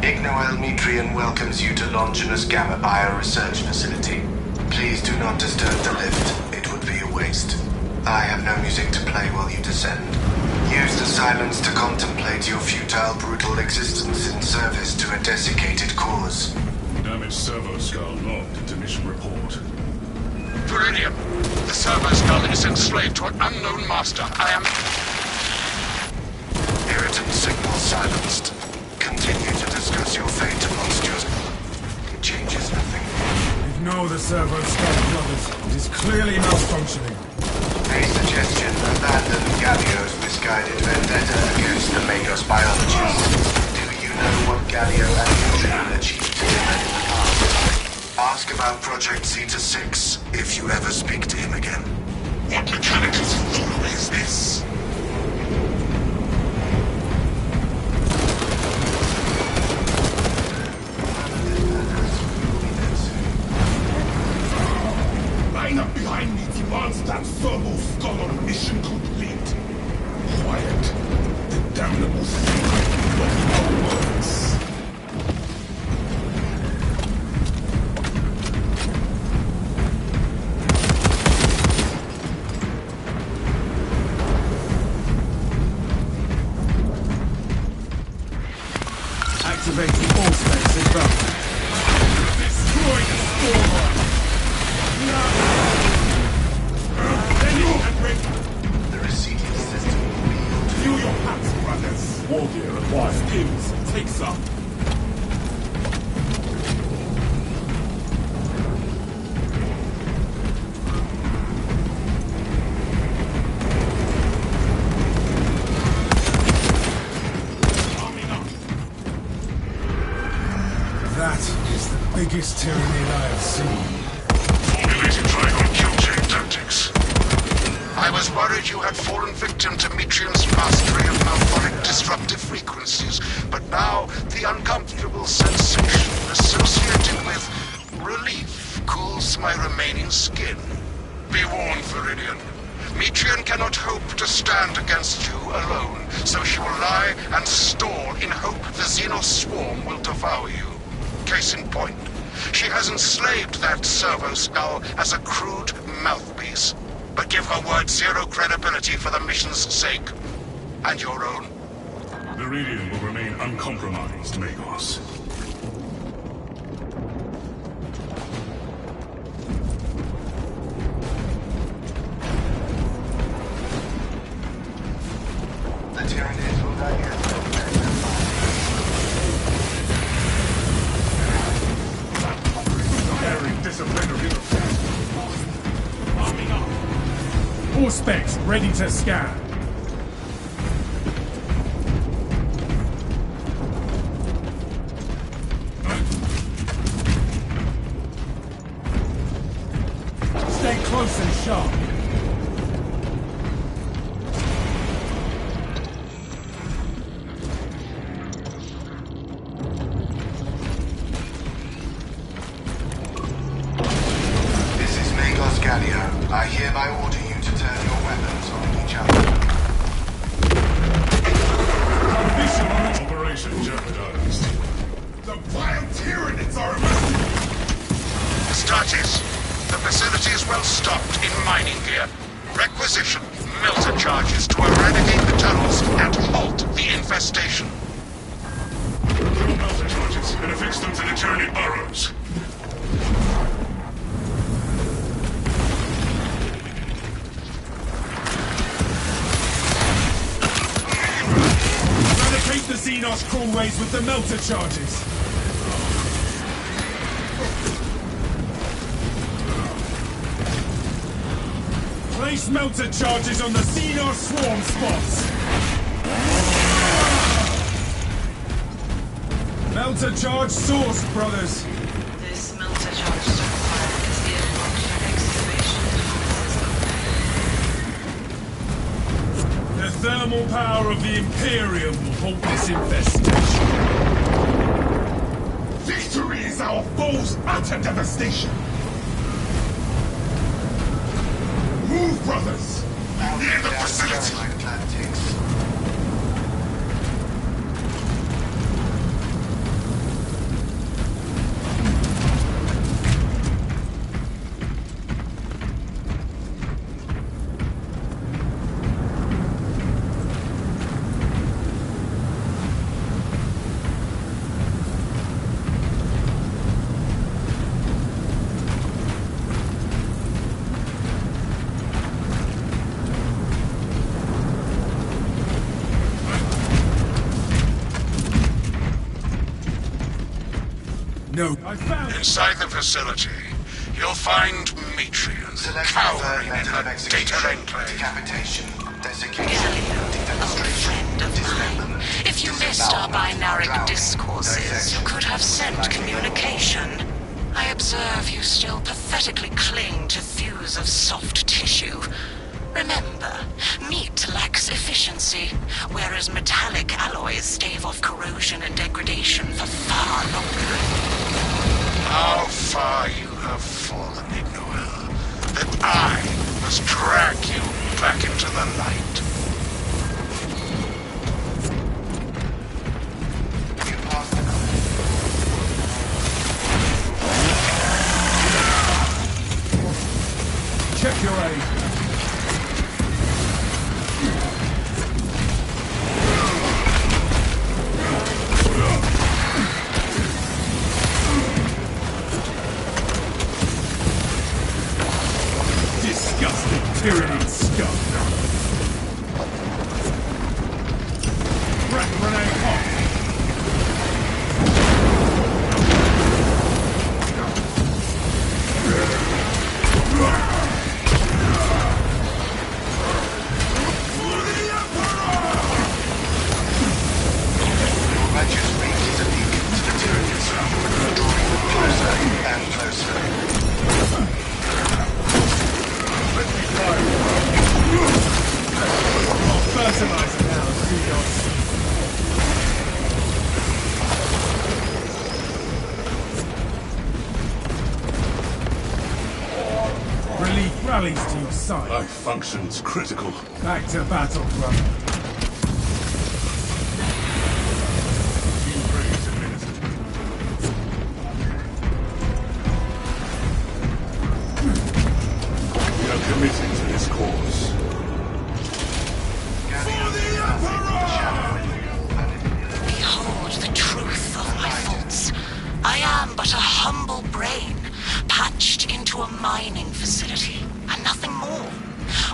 E: Ignoel Metrian welcomes you to Longinus Gamma Bioresearch Facility. Please do not disturb the lift. It would be a waste. I have no music to play while you descend. Use the silence to contemplate your futile, brutal existence in service to a desiccated cause.
B: Damaged servo skull logged into mission report.
A: Meridian, the servo skull is enslaved to an unknown master. I am... Irritant signal silenced. Continue to discuss your fate amongst yours. It changes nothing.
H: Ignore the servo skull, brothers. It is clearly malfunctioning.
E: A suggestion abandon Gallio's misguided vendetta against the Magos biologists. Do you know what Gallio and Metrian achieved together in the past? Ask about Project Zeta-6 if you ever speak to him again.
A: What mechanical fool is this?
I: Line up behind me demands that servo skull on mission complete.
H: Activating all specs inbound. Destroy the storeline!
E: The receiving system will yield.
H: Feel your hats, brothers! War gear acquired. Skills, take some. That is the biggest tyranny I have seen.
B: Formulating trigon kill chain tactics.
A: I was worried you had fallen victim to Mitrium's mastery of malphonic disruptive frequencies, but now the uncomfortable sensation associated with relief cools my remaining skin. Be warned, Viridian. Mitrium cannot hope to stand against you alone, so she will lie and stall in hope the Xenos swarm will devour you. Case in point, she has enslaved that servo skull as a crude mouthpiece. But give her word zero credibility for the mission's sake. And your own.
B: The Radiant will remain uncompromised, Magos.
E: The Tyranids will digest.
B: Daring disciplinary.
H: Arming up. All specs ready to scan. Stay close and sharp.
E: This is Magos Gallia. I hereby order you to turn your weapons on each other.
B: Mission operation jeopardized.
I: The vile Tyranids are emerging!
A: Astartes, the facility is well stocked in mining gear. Requisition melter charges to eradicate the tunnels and halt the infestation.
B: Kill melter charges and affix them to the Tyranid burrows.
H: Eradicate the Xenos crawlways with the melter charges. Place melter charges on the Xenos swarm spots. Melter charge sourced, brothers.
C: This melter charge stockpile is earmarked for excavation of the system.
H: The thermal power of the Imperium will halt this infestation.
I: Victory is our foe's utter devastation! Move, brothers! Near the facility!
E: Atlantics.
H: No, I found it.
A: Inside the facility, you'll find Mitrium cowering in her data enclave.
E: Decapitation, desiccation,
C: Gallia, old
E: defenestration,
C: friend of
E: dismemberment,
C: mine. If you missed our binaric
E: drowning,
C: discourses, you
E: dissection,
C: could have sent communication. I observe you still pathetically cling to thews of soft tissue. Remember, meat lacks efficiency, whereas metallic alloys stave off corrosion and degradation for far longer.
A: How far you have fallen, Ignoel, that I must drag you back into the light.
E: You passed the knife.
H: Check your aim. side.
F: Life function's critical.
H: Back to battle, brother.
F: We are committed to this cause.
C: Behold the truth of my faults. I am but a humble brain, patched into a mining facility, and nothing more.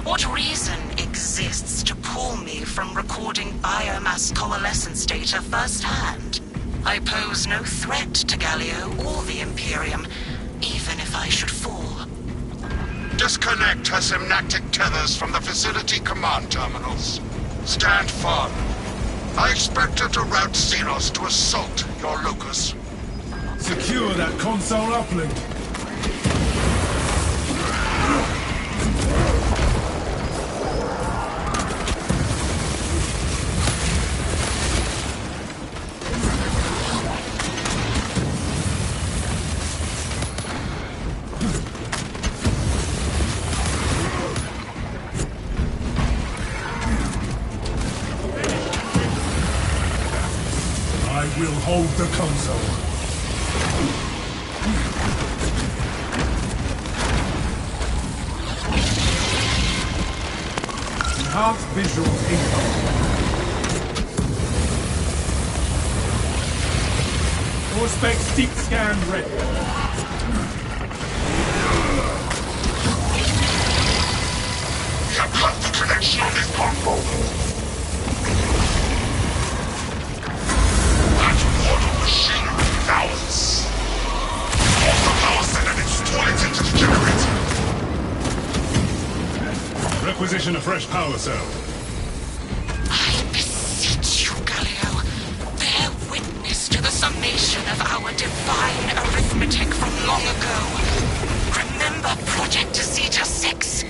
C: What reason exists to pull me from recording biomass coalescence data firsthand? I pose no threat to Galio or the Imperium, even if I should fall.
A: Disconnect her synaptic tethers from the facility command terminals. Stand firm. I expect her to route Xenos to assault your locus.
H: Secure that console uplink. I will hold the console. Enhanced visuals incoming. Spec deep scan ready.
B: We have cut the connection on this console. That mortal machinery devours. Off the power cell and install it into the generator.
F: Requisition a fresh power cell.
C: I beseech you, Galio, bear witness to the summation of our divine arithmetic from long ago. Remember Project Zeta 6?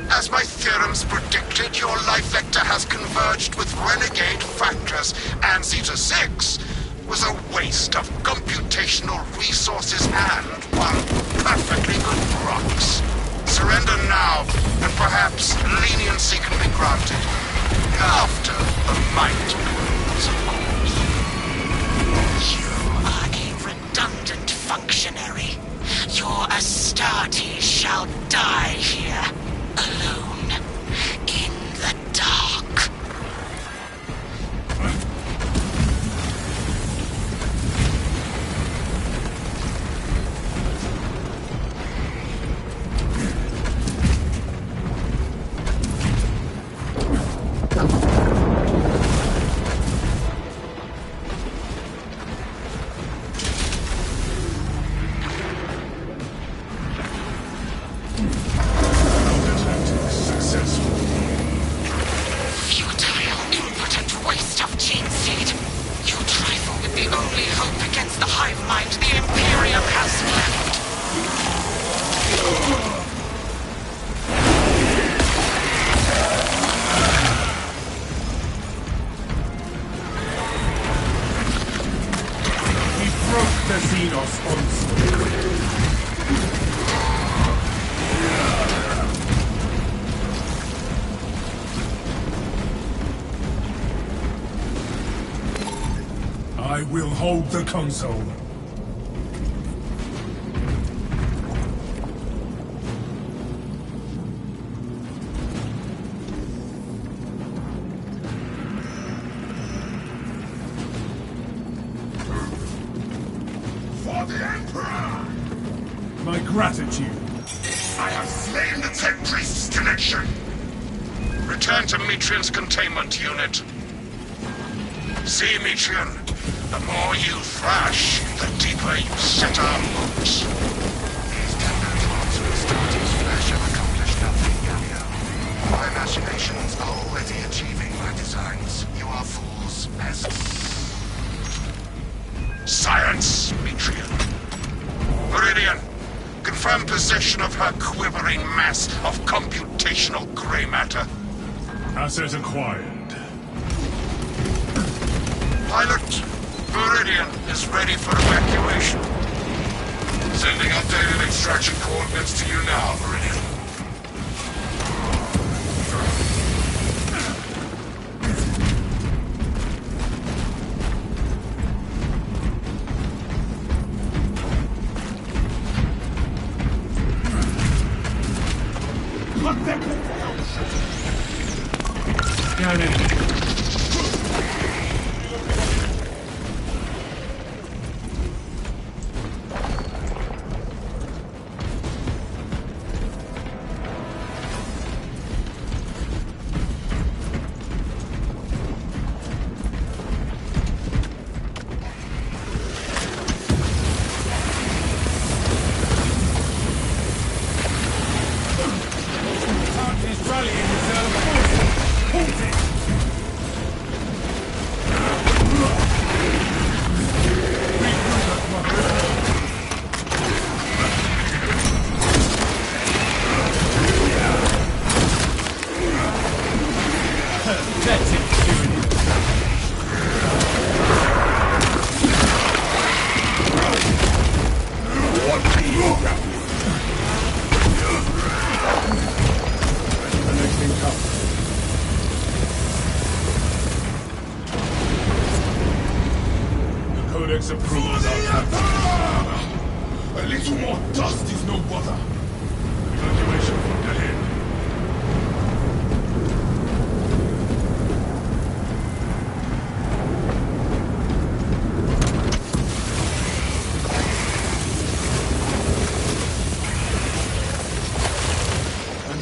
A: As my theorems predicted, your life vector has converged with renegade factors, and Zeta 6 was a waste of computational resources and, well, perfectly good rocks. Surrender now, and perhaps leniency can be granted. After the might comes, of course.
C: You are a redundant functionary. Your Astartes shall die here, alone, in the dark.
F: Successful.
C: Futile, impotent waste of gene seed. You trifle with the only hope against the hive mind the Imperium has left.
H: We broke the Xenos onslaught. I will hold the console.
B: For the Emperor!
H: My gratitude.
B: I have slain the Tech Priest's connection.
A: Return to Metrian's containment unit. See, Metrian, the more you thrash, the deeper you set our hooks.
E: These technotrons with Astartes flesh have accomplished nothing, Galio. My machinations are already achieving my designs. You are fools, peasants.
A: Science, Metrian. Meridian, confirm possession of her quivering mass of computational gray matter.
F: Asset acquired.
A: Pilot, Meridian is ready for evacuation.
B: Sending updated extraction coordinates to you now, Meridian.
H: cannon.
I: Approvals are captain. A little more dust is no bother. Evacuation point ahead.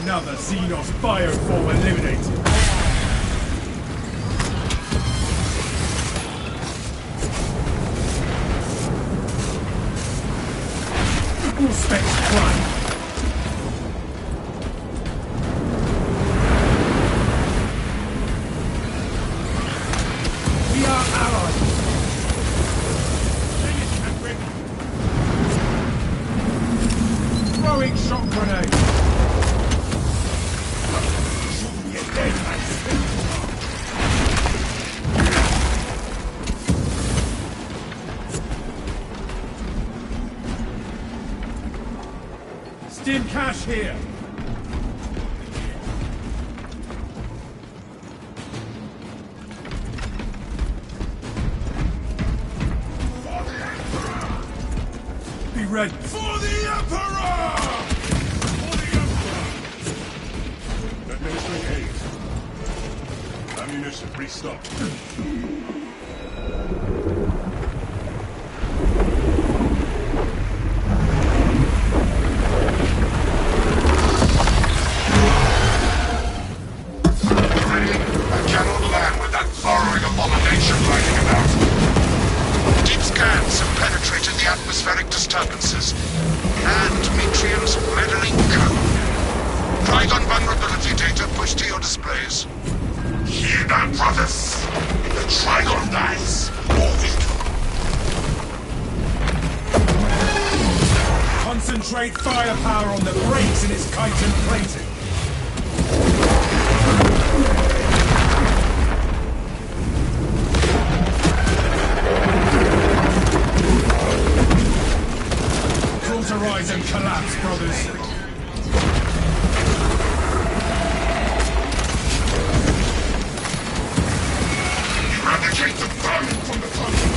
H: Another Xenos bioform eliminated. Specs prime. We are allies. Throwing shock grenade. Shoot me a dead man. Stim cash here. Be ready.
I: For the Emperor! For the Emperor! Administering aid. Ammunition restocked.
A: Atmospheric disturbances, and Metrium's meddling code. Trigon vulnerability data pushed to your displays.
I: Hear that, brothers? The Trigon dies. Move it.
H: Concentrate firepower on the brakes in its chitin plating. Rise and collapse, brothers.
I: Eradicate the vermin from the country.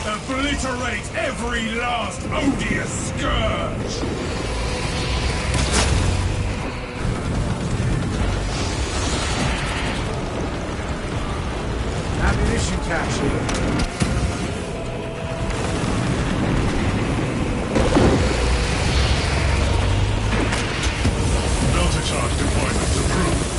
H: Obliterate every last odious scourge. Ammunition cache here.
I: Delta charge deployment approved.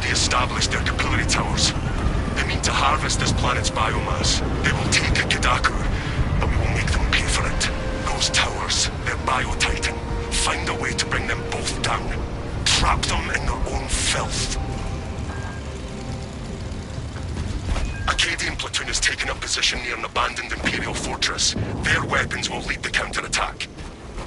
B: re-established their capillary towers. They mean to harvest this planet's biomass. They will take Kadaku, but we will make them pay for it. Those towers, their bio-titan. Find a way to bring them both down. Trap them in their own filth. Acadian platoon has taken up position near an abandoned Imperial fortress. Their weapons will lead the counterattack.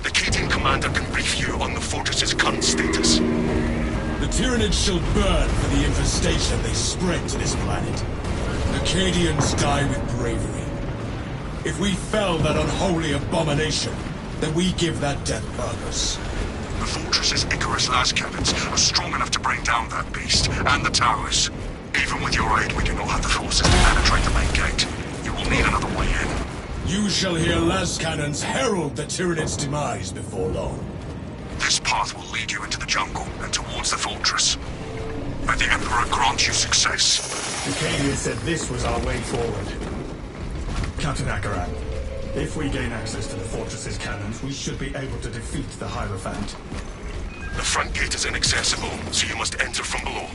B: The Acadian commander can brief you on the fortress's current status.
H: The Tyranids shall burn for the infestation they spread to this planet. Acadians die with bravery. If we fell that unholy abomination, then we give that death purpose.
B: The fortress's Icarus las cannons are strong enough to bring down that beast, and the towers. Even with your aid, we do not have the forces to penetrate the main gate. You will need another way in.
H: You shall hear las cannons herald the Tyranids' demise before long.
B: This path will lead you into the jungle and towards the fortress. May the Emperor grant you success.
J: Acadia said this was our way forward. Captain Akaran, if we gain access to the fortress's cannons, we should be able to defeat the Hierophant.
B: The front gate is inaccessible, so you must enter from below.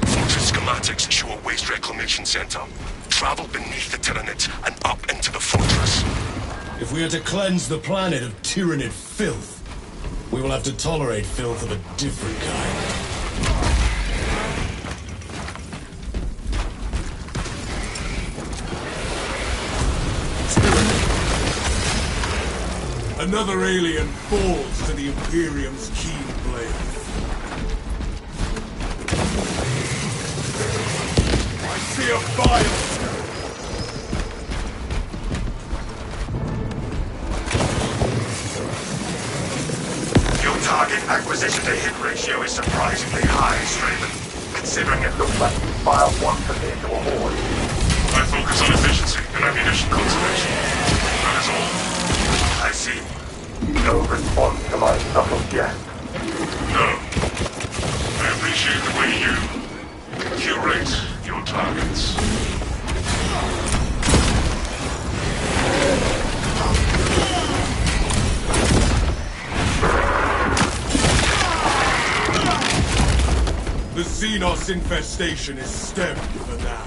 B: Fortress schematics show a waste reclamation center. Travel beneath the Tyranids and up into the fortress.
H: If we are to cleanse the planet of Tyranid filth, we will have to tolerate filth of a different kind.
F: Another alien falls to the Imperium's keen blade. I see a file!
B: Your target acquisition to hit ratio is surprisingly high, Straven. Considering it looks like you filed one for me into a horde. I focus on efficiency and ammunition conservation. That is all. I see. No response to my subtle jest. No. I appreciate the way you curate your targets.
F: The Xenos infestation is stemmed for now.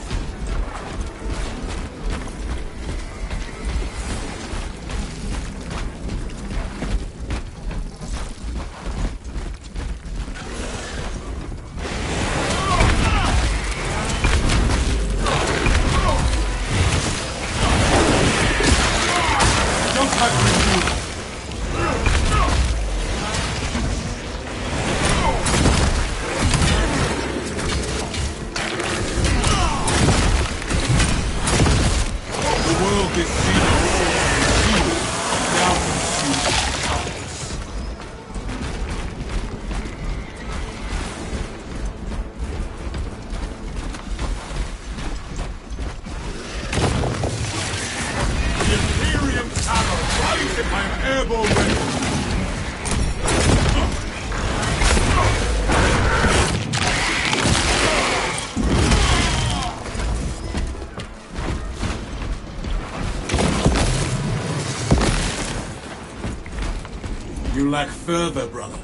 F: You lack further, brother.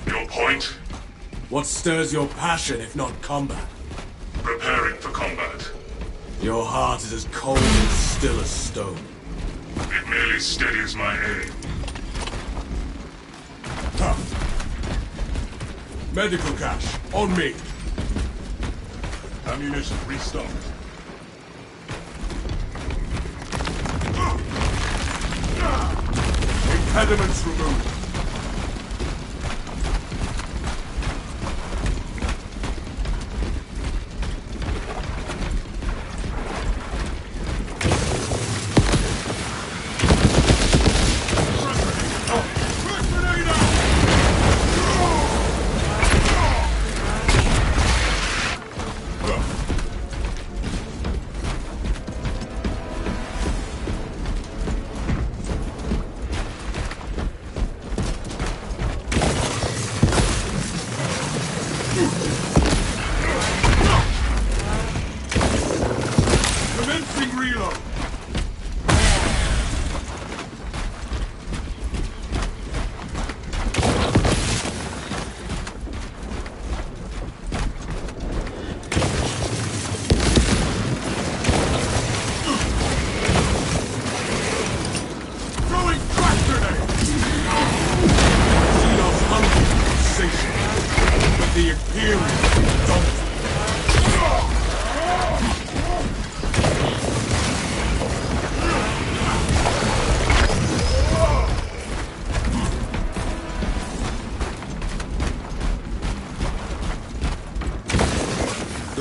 B: Your point?
F: What stirs your passion, if not combat?
B: Preparing for combat.
F: Your heart is as cold and still as stone.
B: It merely steadies my aim.
F: Huh. Medical cache, on me.
I: Ammunition restocked.
F: Impediments removed.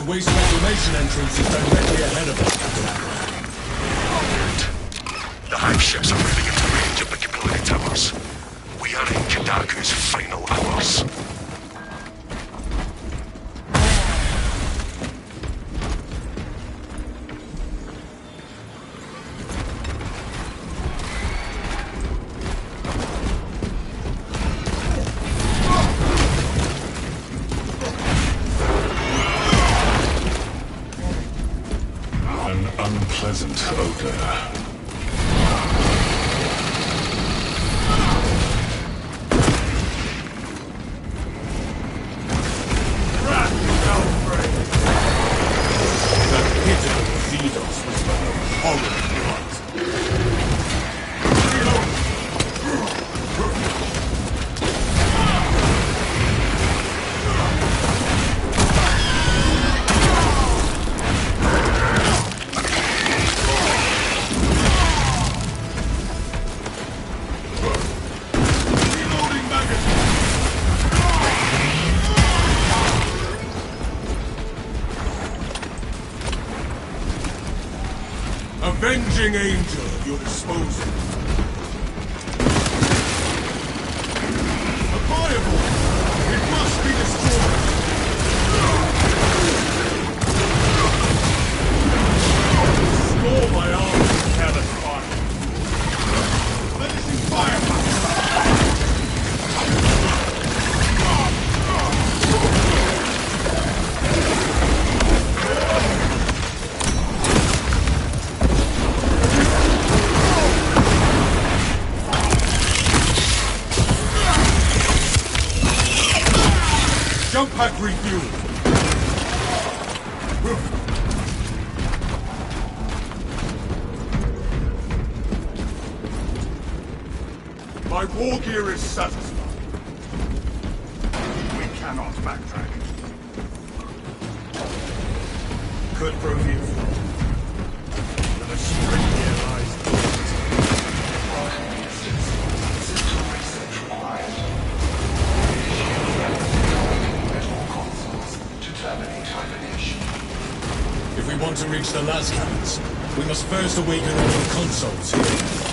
H: waste reclamation entrance is directly ahead of us, Captain Ackland.
B: The hive ships are moving into range of the capillary towers. We are in Kadaku's final hours.
I: An unpleasant odor.
H: Avenging angel at your disposal. A fireball! It must be destroyed! Score my arms, careless fire! Let us in fire! Jump pack refueled! My war gear is satisfied. We cannot backtrack. Could prove useful. The machinery here lies If we want to reach the las cannons, we must first awaken all the consoles here.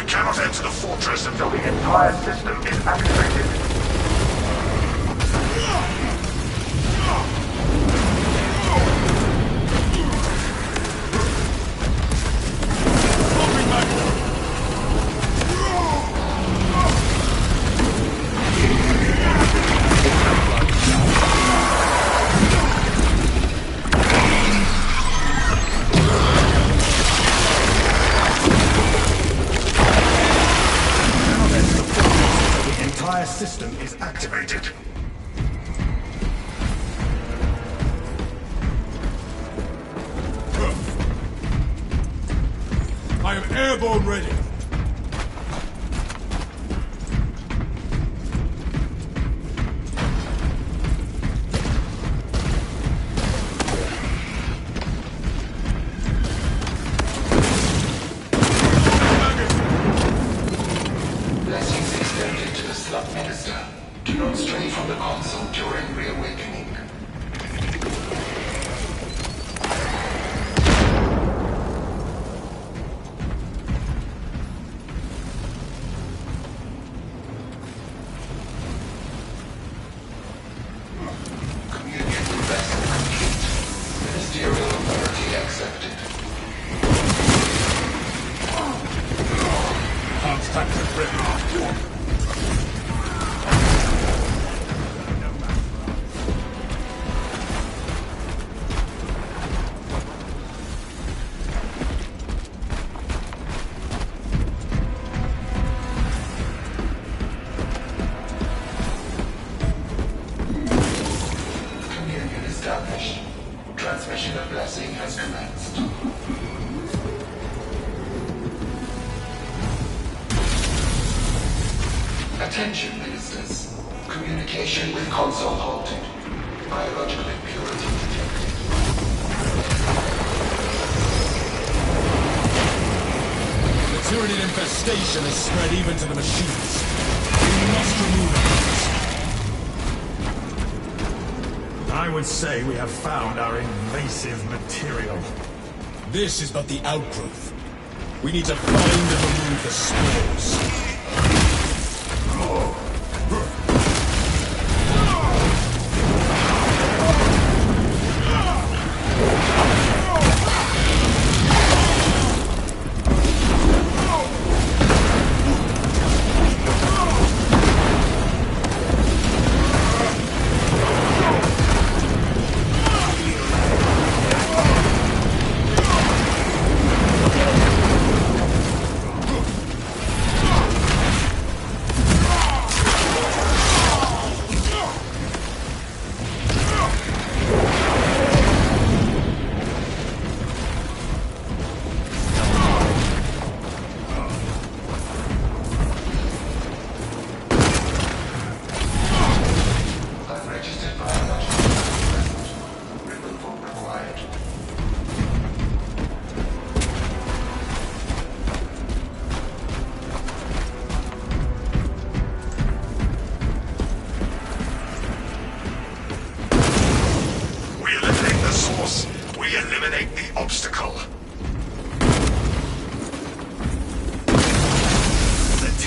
B: Cannot enter the fortress until the entire system is activated.
J: System is activated.
H: I am airborne ready.
E: Do not stray from the console during reawakening. Communion vessel complete. Ministerial authority accepted.
H: Contact ready.
E: Attention, ministers. Communication with console halted. Biological impurity detected.
H: The Tyranid infestation has spread even to the machines. We must remove it.
J: I would say we have found our invasive material.
H: This is but the outgrowth. We need to find and remove the spores.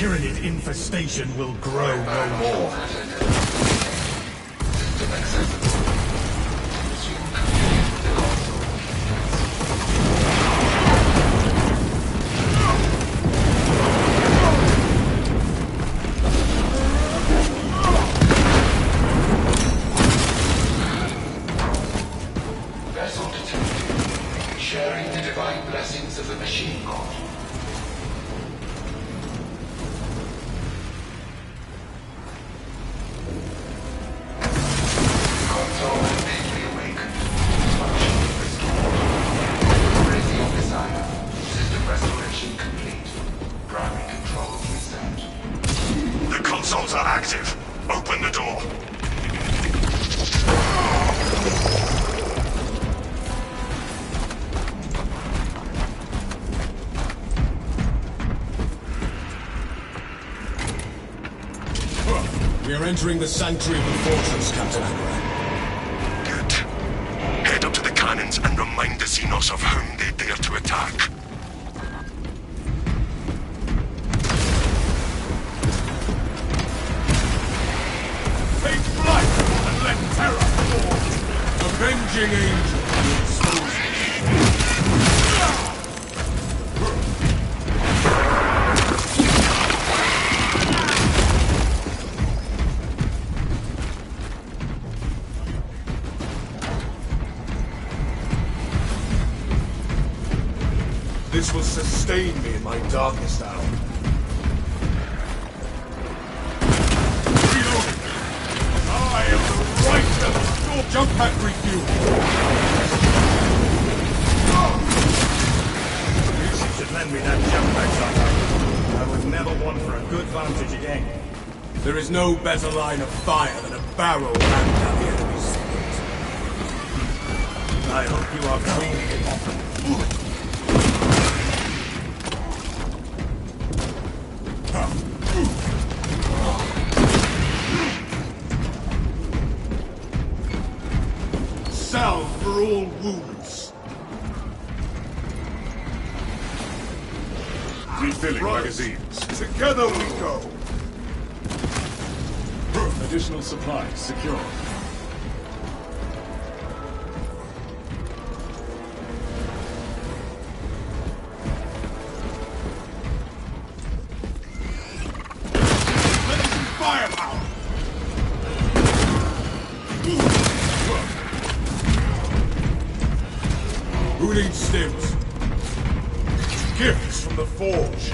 J: Tyranid infestation will grow no more.
E: Vessel detected. Sharing the divine blessings of the machine god.
B: Consoles are active. Open the door.
H: We are entering the sanctuary of the fortress, Captain Akra.
B: Good. Head up to the cannons and remind the Xenos of whom they dare to attack.
F: Avenging angel will expose
B: This will sustain me in my darkest hour.
F: Reloading! I am the right to restore jump pack refuel!
J: You should lend me that jump pack sometime. I would never want for a good vantage again.
F: There is no better line of fire than a barrel aimed at the enemy's throat.
J: I hope you are clean.
F: Salve for all wounds.
B: Refilling magazines.
F: Together we go.
H: Additional supplies secured.
F: Firepower! Who needs stims? Gifts from the forge.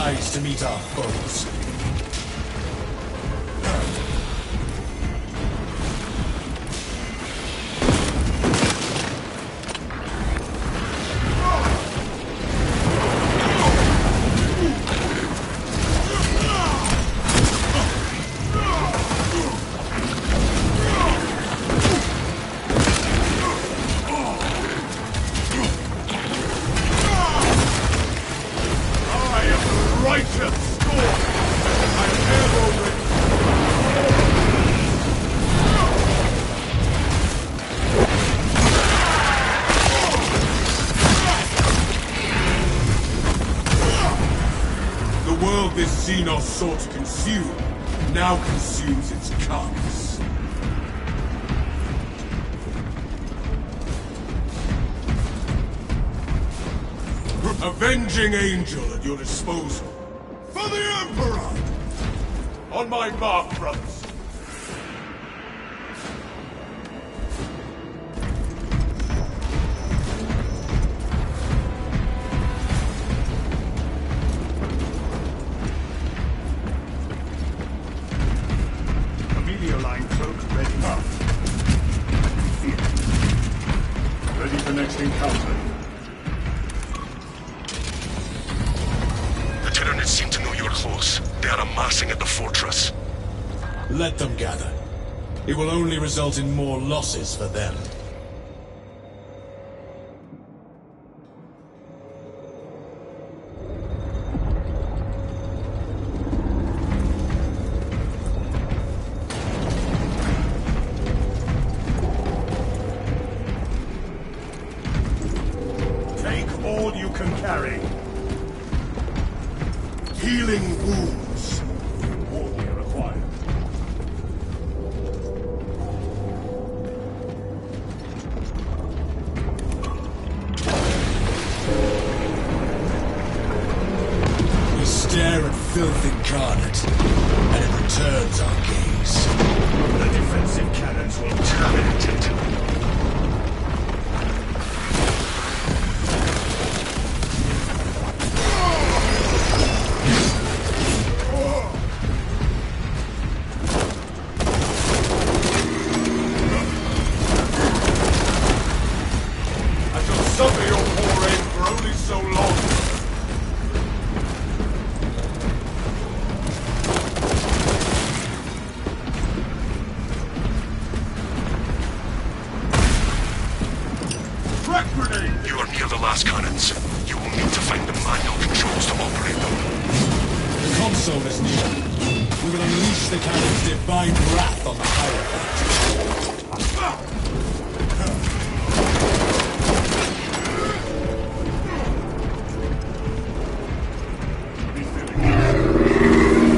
H: rise to meet our foes.
F: This Xenos sought to consume, now consumes its carcass. Avenging angel at your disposal. For the Emperor! On my mark, brothers.
J: Line cloak ready up. Ready for next encounter.
B: The Tyranids seem to know you're close. They are amassing at the fortress.
H: Let them gather. It will only result in more losses for them.
J: All you can carry.
F: Healing wounds.
J: All gear required.
H: We stare at filth incarnate, and it returns our gaze.
J: The defensive cannons will terminate it.
F: Suffer your poor aim for only so long. Frag grenade!
B: You are near the last cannons. You will need to find the manual controls to operate them.
H: The console is near. We will unleash the cannon's divine wrath on the Hierophant.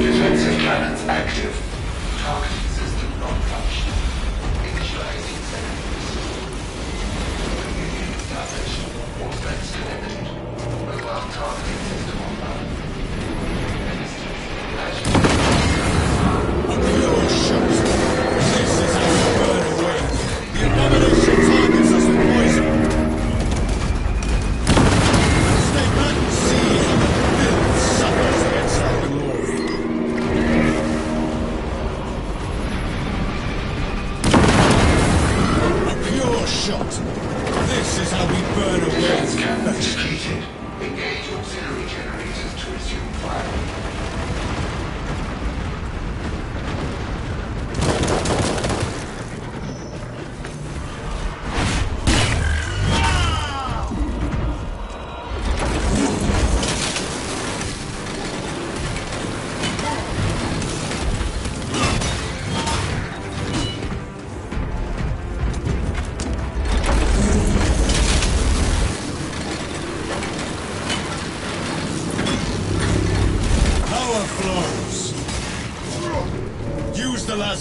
E: Defensive cannons active. Targeting system non-functional. Initializing settings. Communication established. All threats connected. Mobile targeting system online.
H: A pure shot. This is how we burn away. The abomination targets us with poison. Stay back and see how the filth suffers against our glory. A pure shot. This is how we burn away.
E: Defense cannons depleted. Engage auxiliary generators to resume fire.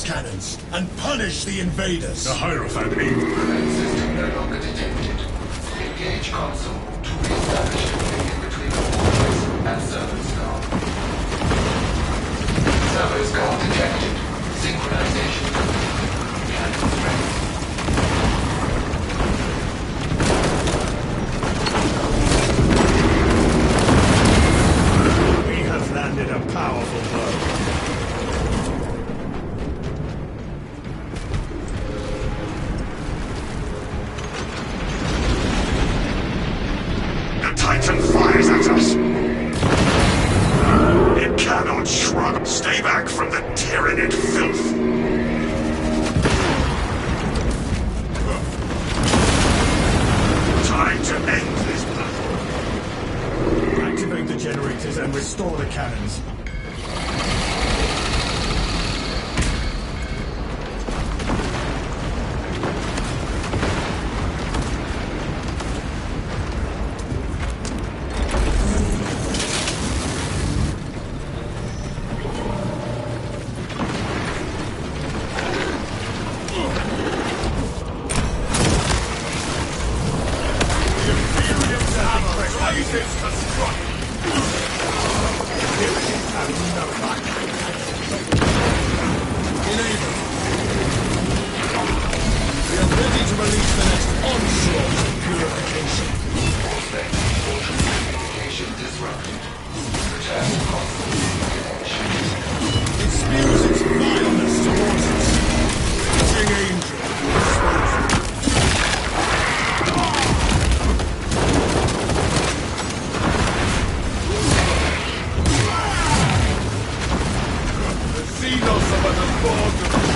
H: Cannons and punish the invaders.
J: The Hierophant aim.
E: System no longer detected. Engage console to reestablish communication between the fortress and servers guard. Servers guard detected. Synchronization complete. Cannons ready.
J: We have
H: purification.
I: Communication disrupted. Return
H: It spews its vileness towards us. Raging angel to expose it.
F: The Xenos are but a thought of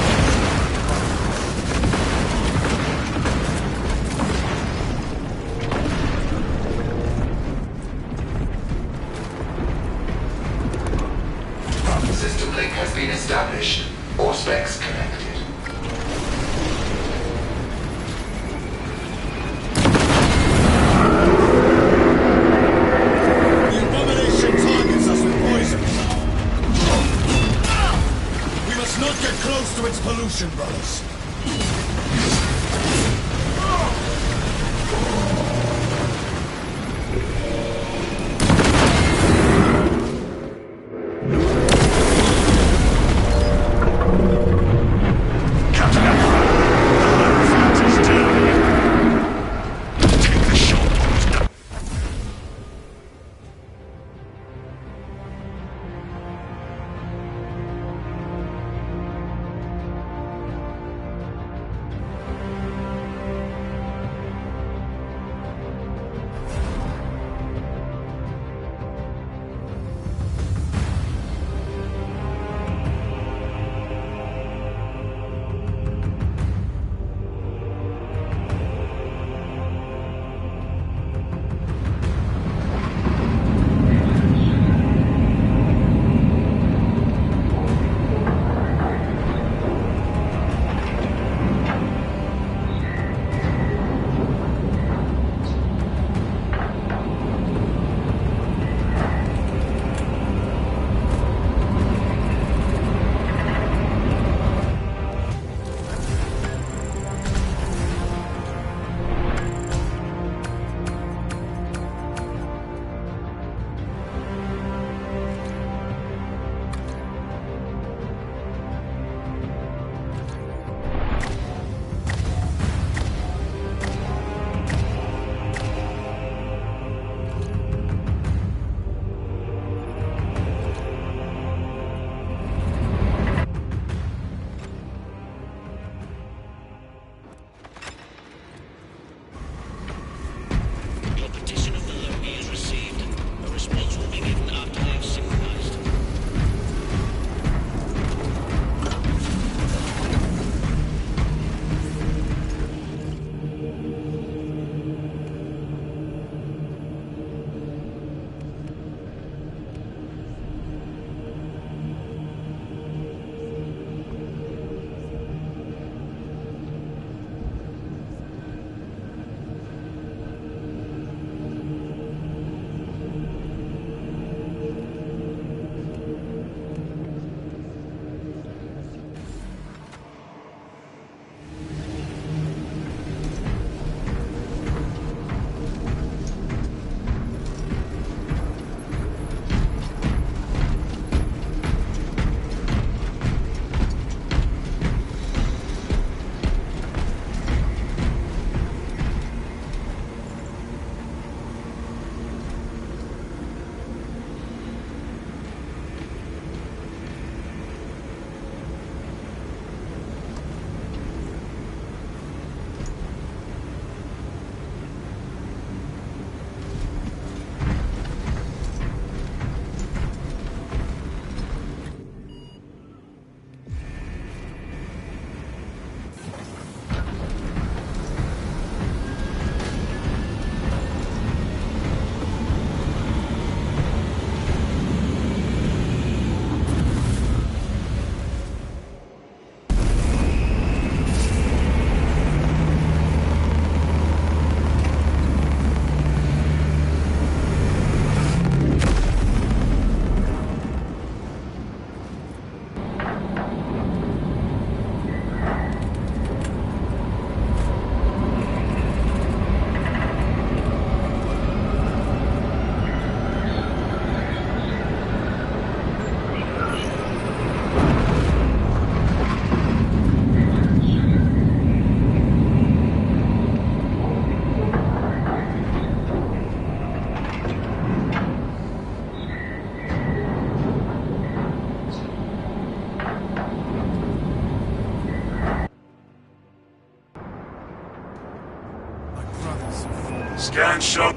B: Scans show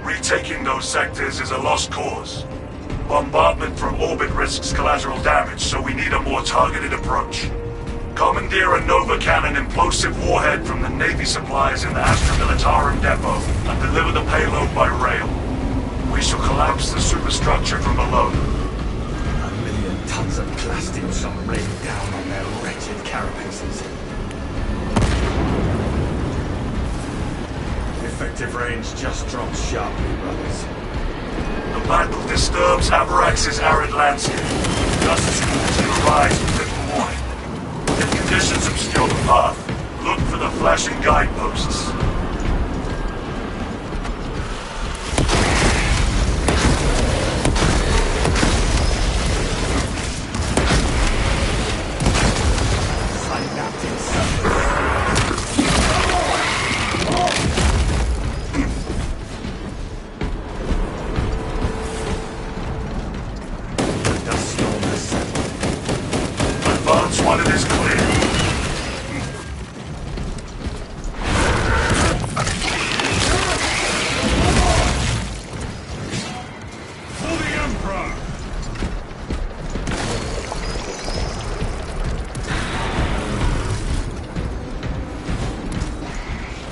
B: retaking those sectors is a lost cause. Bombardment from orbit risks collateral damage, so we need a more targeted approach. Commandeer a Nova Cannon implosive warhead from the Navy supplies in the Astra Militarum depot and deliver the payload by rail. We shall collapse the superstructure from below.
J: 1,000,000 tons of plastic shall rain down on their wretched carapaces. Effective range just dropped sharply, brothers.
B: The battle disturbs Avarax's arid landscape. Dust schools will rise with little warning. If conditions obscure the path, look for the flashing guideposts.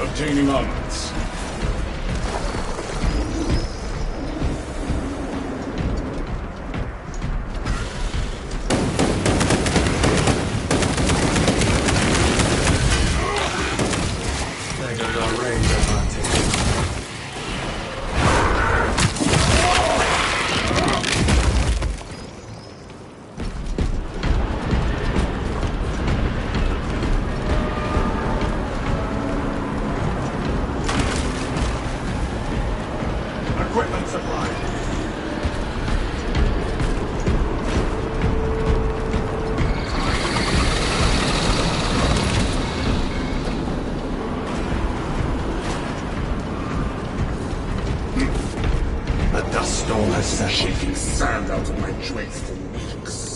F: Obtaining armaments.
J: There goes our range advantage. Equipment supply. The dust storm has set.
I: Shaking sand out of my joints for weeks.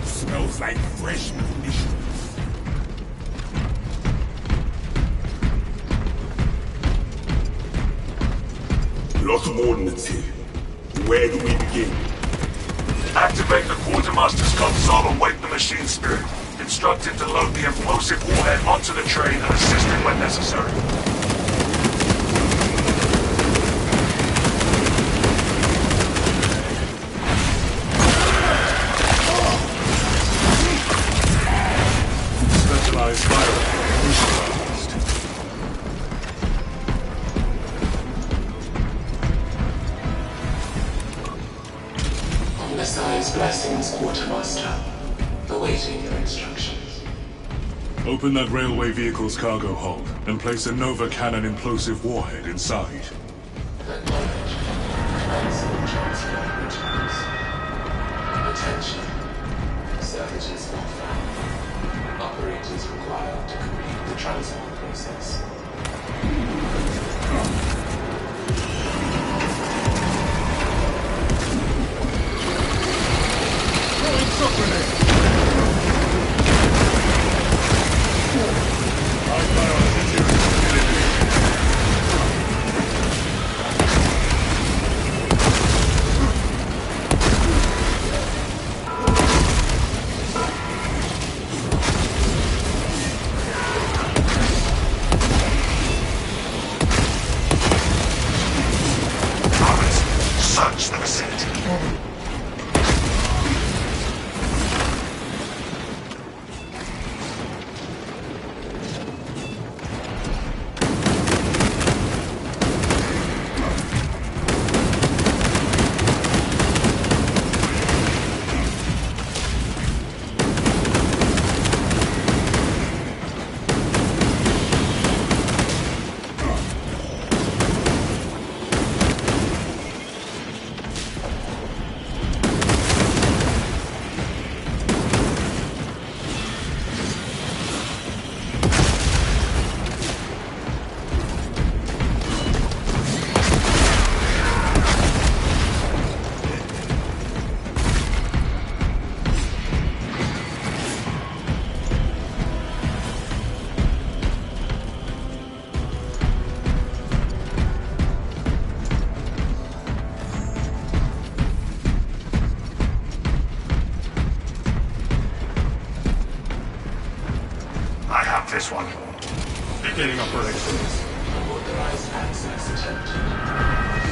I: Smells like fresh munitions. Lot of ordnance here. Where do we begin?
B: Activate the quartermaster's console and wake the machine spirit. Instruct it to load the implosive warhead onto the train and assist it when necessary.
F: Specialized fire initialized.
K: Messiah's blessings, Quartermaster. Awaiting your instructions.
F: Open that railway vehicle's cargo hold and place a Nova Cannon implosive warhead inside.
K: Acknowledge. Commencing transfer returns. Attention. Services not found. Operators required to complete the transport process.
H: Beginning operations.
K: Unauthorized access attempted.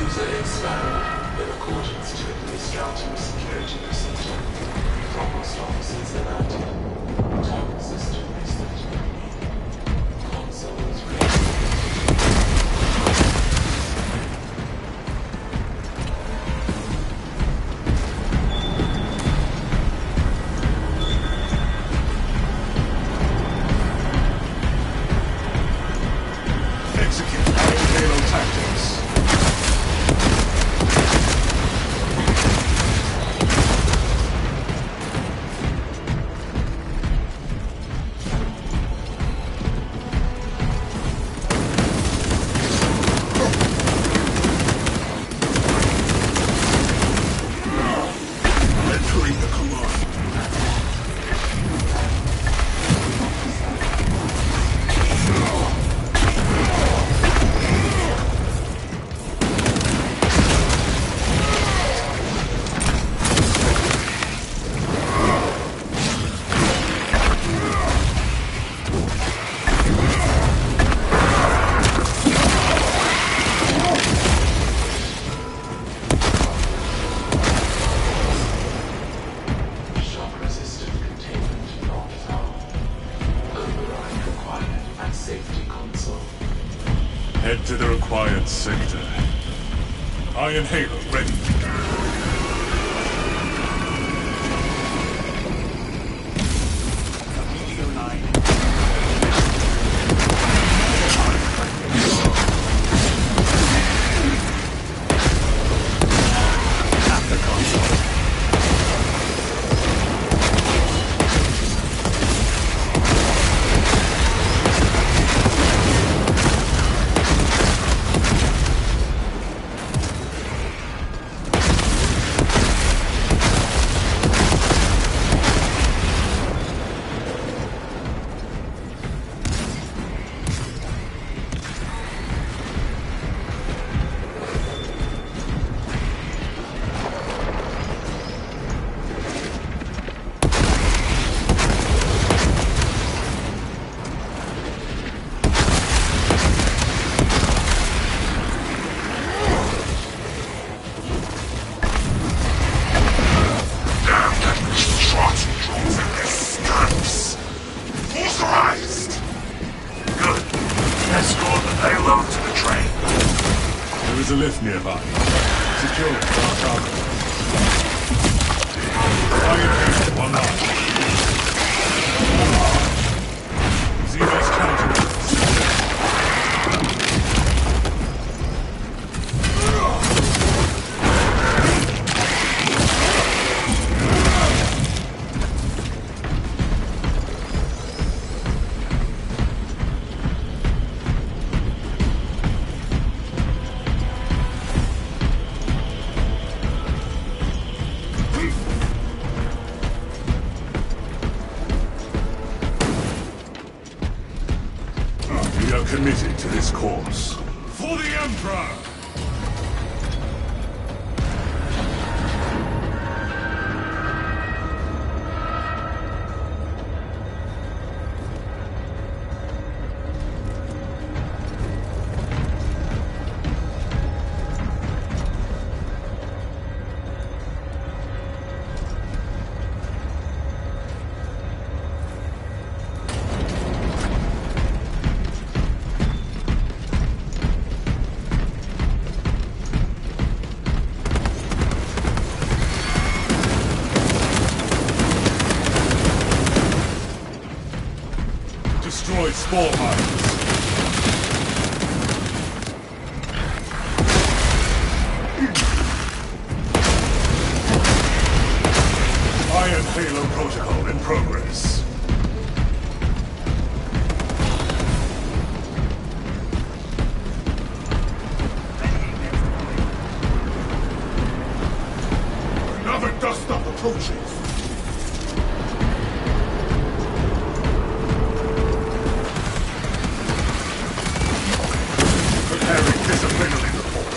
K: User expired in accordance to administrative security procedure. Provost officers alerted. Target system reset. Consoles ready.
B: Head to the required sector. Iron Halo ready. There's a lift nearby. Secure it for our cargo. Iron Halo online. Zero's counter. We are committed to this course.
H: For the Emperor!
B: Destroy spore mines. Iron Halo protocol in progress.
I: Another dust-up approaches.
B: Preparing disciplinary report.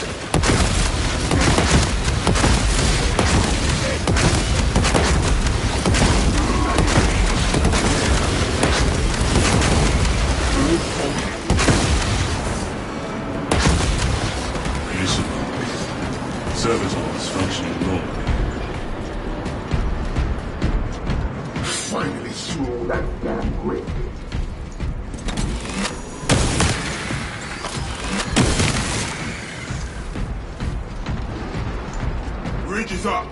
I: is up.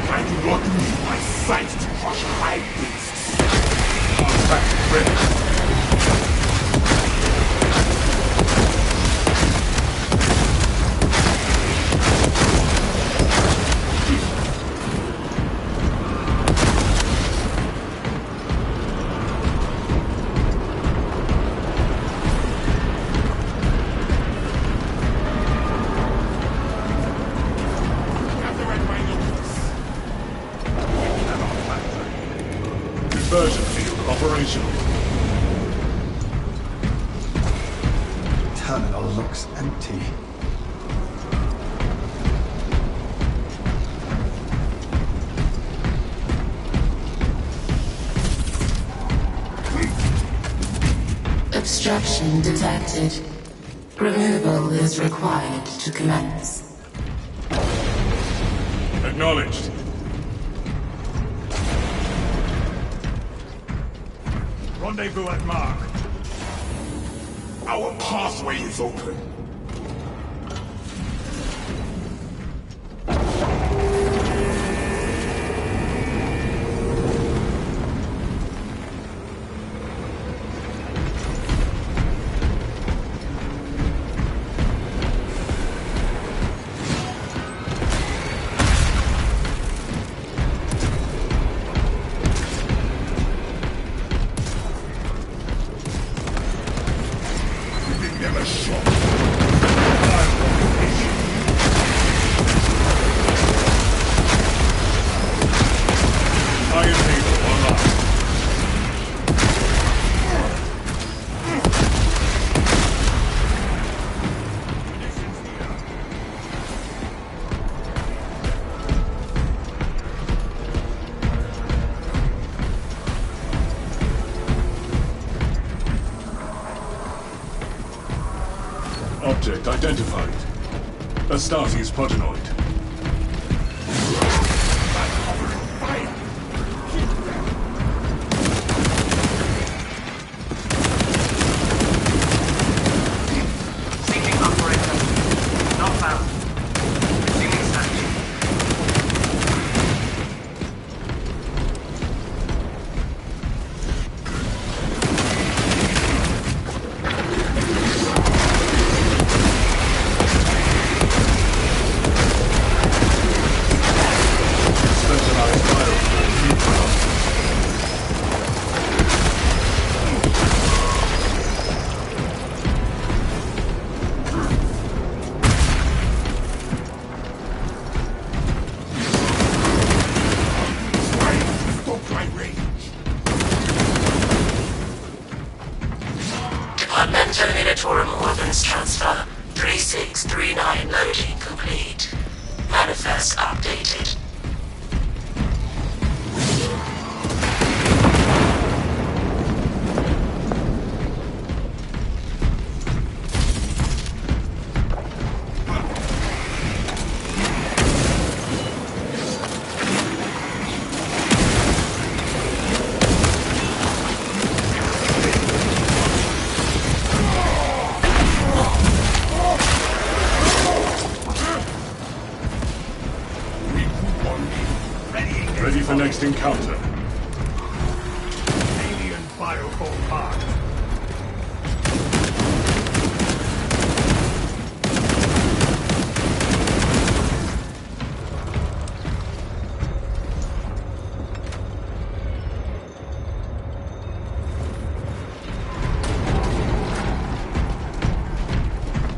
I: I do not need my sight to crush high beasts. Artifact ready. Conversion field operational.
J: Terminal looks empty.
C: Obstruction detected. Removal is required to commence.
F: Acknowledged.
I: Rendezvous at Mark. Our pathway is open. Giving them a shot.
F: Iron Table online. Object identified. Astartes progenoid.
D: Seeking operator. Not found. Receiving search.
F: Specialized bioform neutralized.
I: Stop my range.
C: Departmental Minatorum Organs Transfer 3639 loading complete. Manifest updated.
F: Ready for next encounter.
I: Alien bioform marked.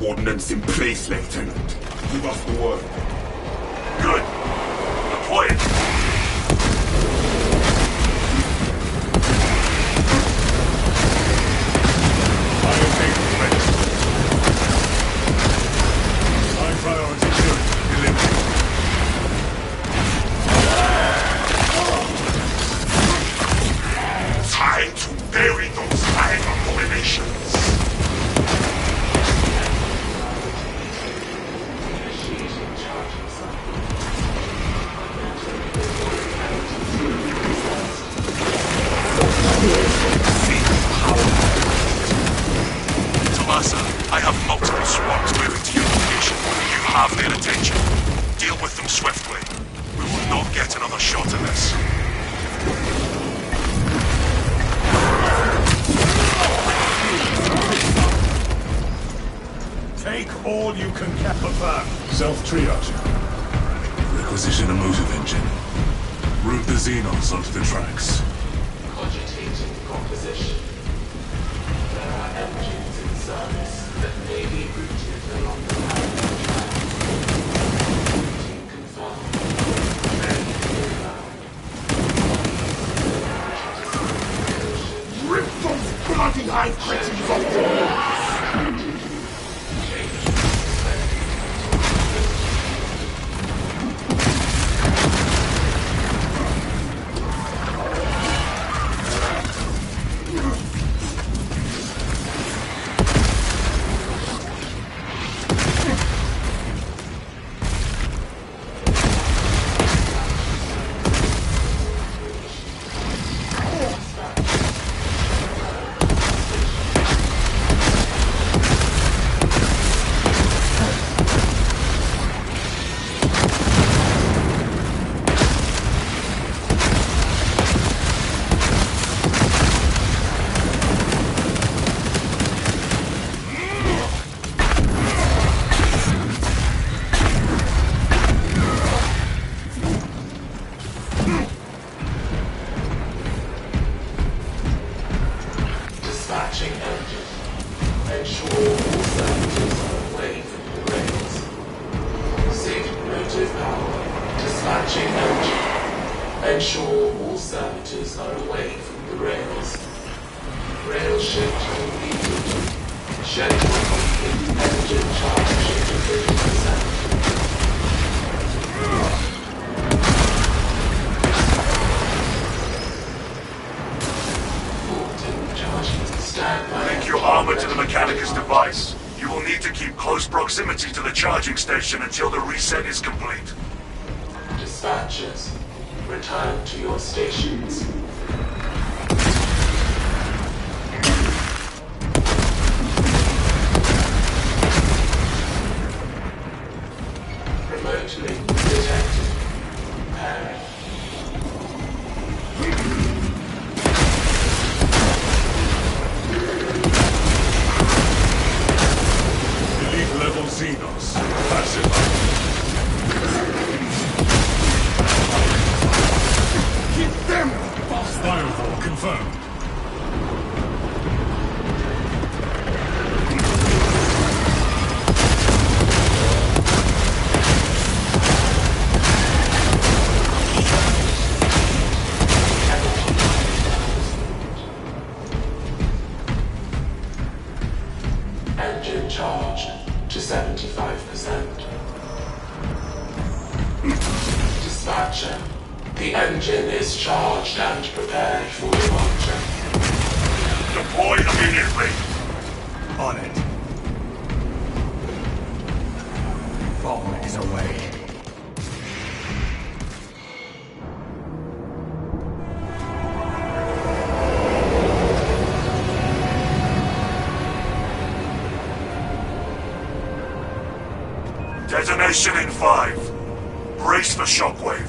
I: Ordnance in place, Lieutenant. Give us the word.
B: Good. Deploy it.
F: Iron Table ready. High priority good. Delivery.
B: Time to bury those flying abominations. swarms moving to your location. You have their attention. Deal with them swiftly. We will not get another shot at this.
J: Take all you can capture.
H: Self-triage. Requisition a motive engine. Route the Xenos onto the tracks.
K: Cogitating composition. There are engines in service that may be routed along the line. Routing confirmed. Ready to inbound.
I: Rip those bloody hive creatures off the walls!
K: Dispatching engine. Ensure all services are away from the rails. Save motive power. Dispatching engine. Ensure all services are away from the rails. Rail shift completed. Schedule complete. Engine charge to 50%.
B: Link your armor to the Mechanicus device. You will need to keep close proximity to the charging station until the reset is complete.
K: Dispatchers, return to your stations. Remotely detected. Pairing.
H: Level Xenos. Passive.
I: Keep them!
H: Firewall confirmed.
K: Engine charged to 75%. Dispatcher, the engine is charged and prepared for departure.
B: Deploy immediately.
J: On it. Bomb is away.
B: Detonation in 5. Brace the shockwave.